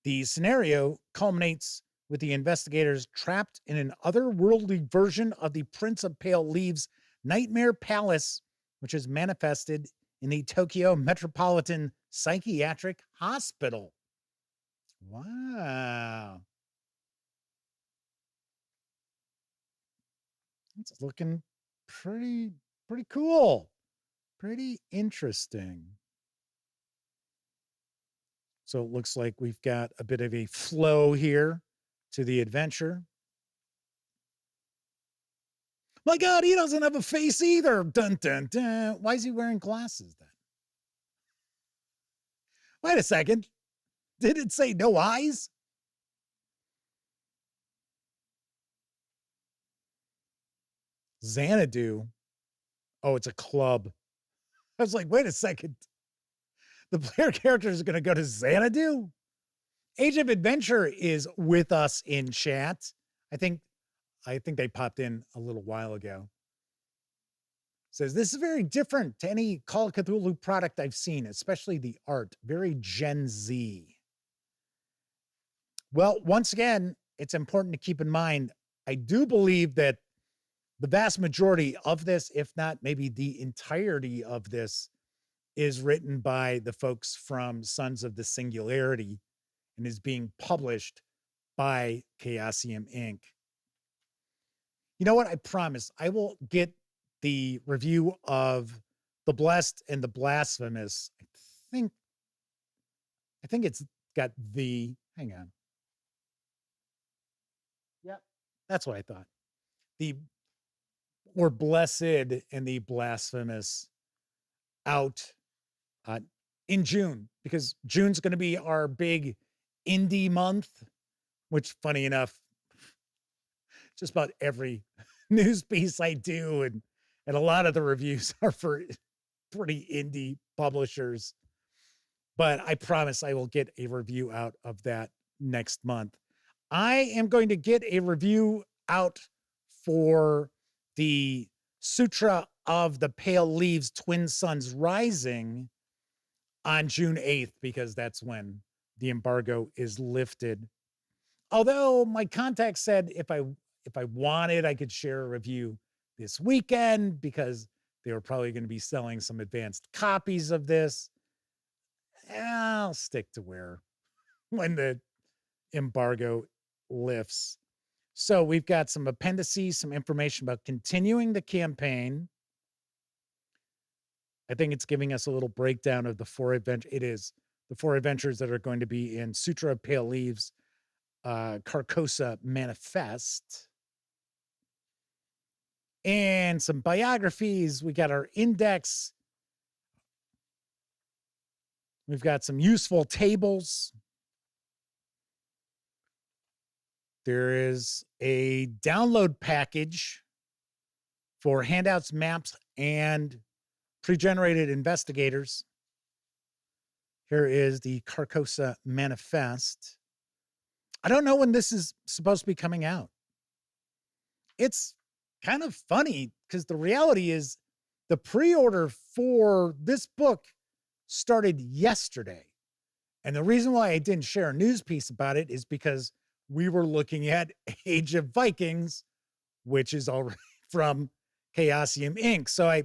The scenario culminates with the investigators trapped in an otherworldly version of the Prince of Pale Leaves' Nightmare Palace, which is manifested in the Tokyo Metropolitan Psychiatric Hospital. Wow. It's looking pretty cool. Pretty interesting. So it looks like we've got a bit of a flow here to the adventure. My God, he doesn't have a face either. Dun, dun, dun. Why is he wearing glasses then? Wait a second. Did it say no eyes? Xanadu. Oh, it's a club. I was like, wait a second. The player character is going to go to Xanadu? Age of Adventure is with us in chat. I think they popped in a little while ago. Says, this is very different to any Call of Cthulhu product I've seen, especially the art. Very Gen Z. Well, once again, it's important to keep in mind, I do believe that the vast majority of this, if not maybe the entirety of this, is written by the folks from Sons of the Singularity and is being published by Chaosium Inc. You know what? I promise I will get the review of The Blessed and the Blasphemous. I think it's got the, hang on. Yep, that's what I thought. Or Blessed and the Blasphemous out in June, because June's going to be our big indie month, which, funny enough, just about every news piece I do and a lot of the reviews are for pretty indie publishers. But I promise I will get a review out of that next month. I am going to get a review out for the Sutra of the Pale Leaves Twin Suns Rising on June 8th, because that's when the embargo is lifted. Although my contact said if I wanted, I could share a review this weekend because they were probably going to be selling some advanced copies of this. I'll stick to when the embargo lifts. So we've got some appendices, some information about continuing the campaign. I think it's giving us a little breakdown of the four adventures. It is the four adventures that are going to be in Sutra of Pale Leaves, Carcosa Manifest, and some biographies. We got our index. We've got some useful tables. There is a download package for handouts, maps, and pre-generated investigators. Here is the Carcosa Manifest. I don't know when this is supposed to be coming out. It's kind of funny because the reality is the pre-order for this book started yesterday. And the reason why I didn't share a news piece about it is because we were looking at Age of Vikings, which is already from Chaosium Inc. So I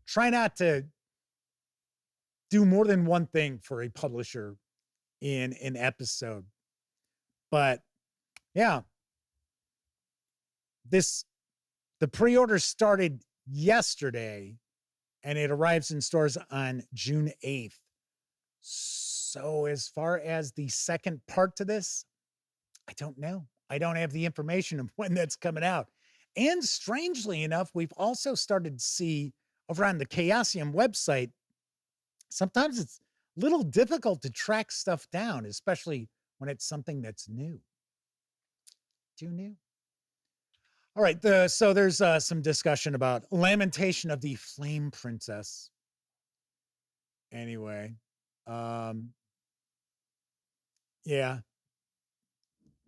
try not to do more than one thing for a publisher in an episode. But yeah, the The pre-order started yesterday, and it arrives in stores on June 8th. So as far as the second part to this, I don't know. I don't have the information of when that's coming out. And strangely enough, we've also started to see over on the Chaosium website, sometimes it's a little difficult to track stuff down, especially when it's something that's new. Too new. All right, so there's some discussion about Lamentation of the Flame Princess. Anyway, yeah.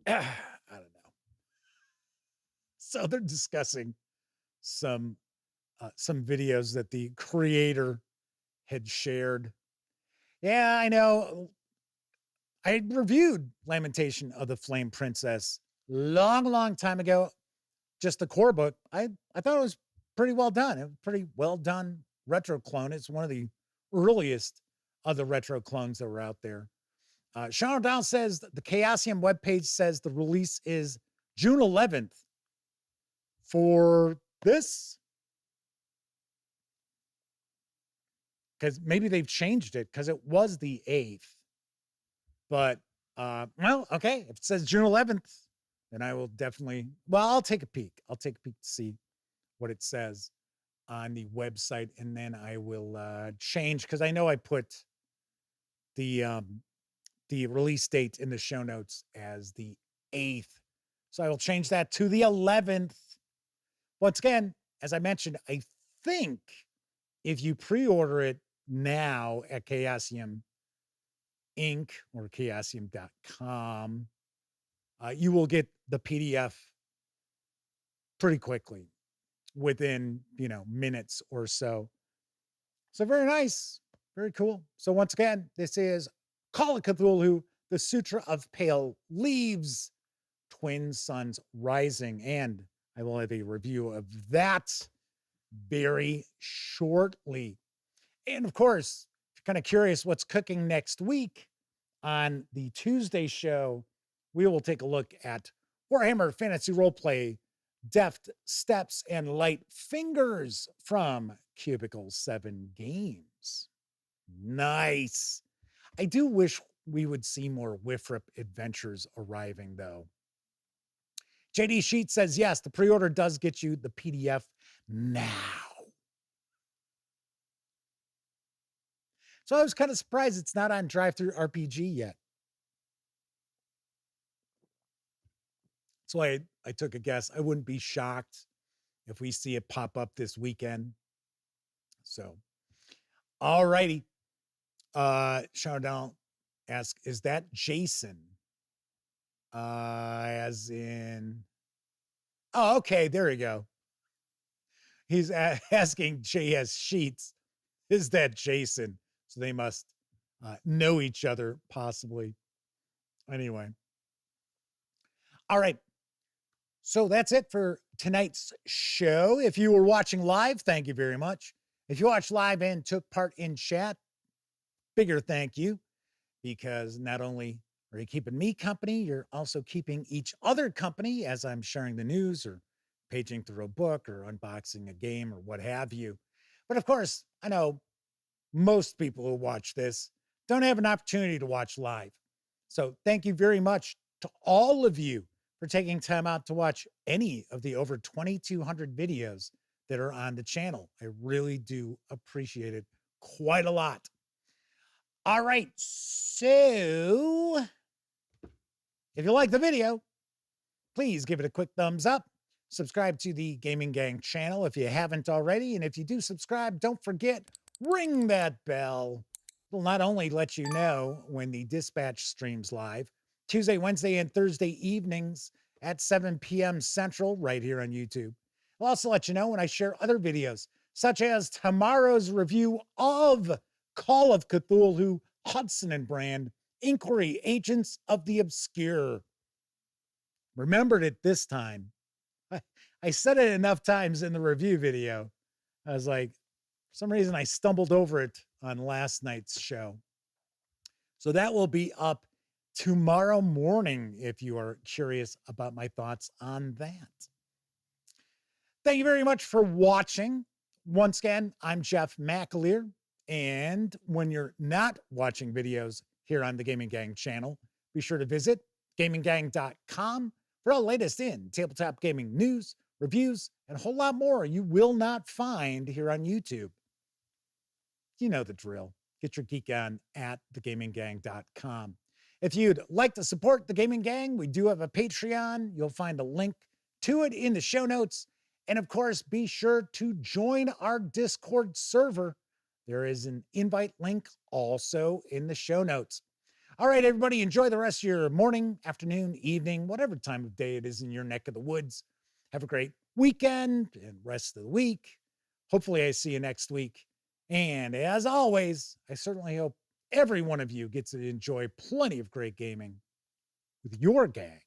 I don't know. So they're discussing some videos that the creator had shared. Yeah, I know. I reviewed Lamentation of the Flame Princess long time ago. Just the core book. I thought it was pretty well done. It was pretty well done retro clone. It's one of the earliest of the retro clones that were out there. Sean O'Donnell says the Chaosium webpage says the release is June 11th for this. Because maybe they've changed it because it was the 8th. But, well, okay. If it says June 11th, then I will definitely, well, I'll take a peek. I'll take a peek to see what it says on the website. And then I will change, because I know I put the release date in the show notes as the 8th. So I will change that to the 11th. Once again, as I mentioned, I think if you pre-order it now at Chaosium Inc. or chaosium.com, you will get the PDF pretty quickly, within, minutes or so. So very nice. Very cool. So once again, this is Call of Cthulhu, the Sutra of Pale Leaves, Twin Suns Rising. And I will have a review of that very shortly. And of course, if you're kind of curious what's cooking next week, on the Tuesday show, we will take a look at Warhammer Fantasy Roleplay, Deft Steps and Light Fingers from Cubicle 7 Games. Nice. I do wish we would see more Wifrip adventures arriving, though. JD Sheet says, yes, the pre-order does get you the PDF now. So I was kind of surprised it's not on Drive-Thru RPG yet. So I took a guess. I wouldn't be shocked if we see it pop up this weekend. So, all righty. Chardon asks, is that Jason? As in, oh, okay, there we go. He's asking JS Sheets, is that Jason? So they must know each other, possibly. Anyway. All right. So that's it for tonight's show. If you were watching live, thank you very much. If you watched live and took part in chat, bigger thank you, because not only are you keeping me company, you're also keeping each other company as I'm sharing the news or paging through a book or unboxing a game or what have you. But of course, I know most people who watch this don't have an opportunity to watch live. So thank you very much to all of you for taking time out to watch any of the over 2,200 videos that are on the channel. I really do appreciate it quite a lot. All right, so if you like the video, please give it a quick thumbs up. Subscribe to the Gaming Gang channel if you haven't already. And if you do subscribe, don't forget, ring that bell. It'll not only let you know when the Dispatch streams live, Tuesday, Wednesday, and Thursday evenings at 7 p.m. Central right here on YouTube. I'll also let you know when I share other videos, such as tomorrow's review of Call of Cthulhu, Hudson and Brand, Inquiry, Agents of the Obscure. Remembered it this time. I said it enough times in the review video. I was like, for some reason, I stumbled over it on last night's show. So that will be up tomorrow morning if you are curious about my thoughts on that. Thank you very much for watching. Once again, I'm Jeff McAleer. And when you're not watching videos here on the Gaming Gang channel, be sure to visit gaminggang.com for all the latest in tabletop gaming news, reviews, and a whole lot more you will not find here on YouTube. You know the drill. Get your geek on at thegaminggang.com. If you'd like to support the Gaming Gang, we do have a Patreon. You'll find a link to it in the show notes. And of course, be sure to join our Discord server. There is an invite link also in the show notes. All right, everybody, enjoy the rest of your morning, afternoon, evening, whatever time of day it is in your neck of the woods. Have a great weekend and rest of the week. Hopefully I see you next week. And as always, I certainly hope every one of you gets to enjoy plenty of great gaming with your gang.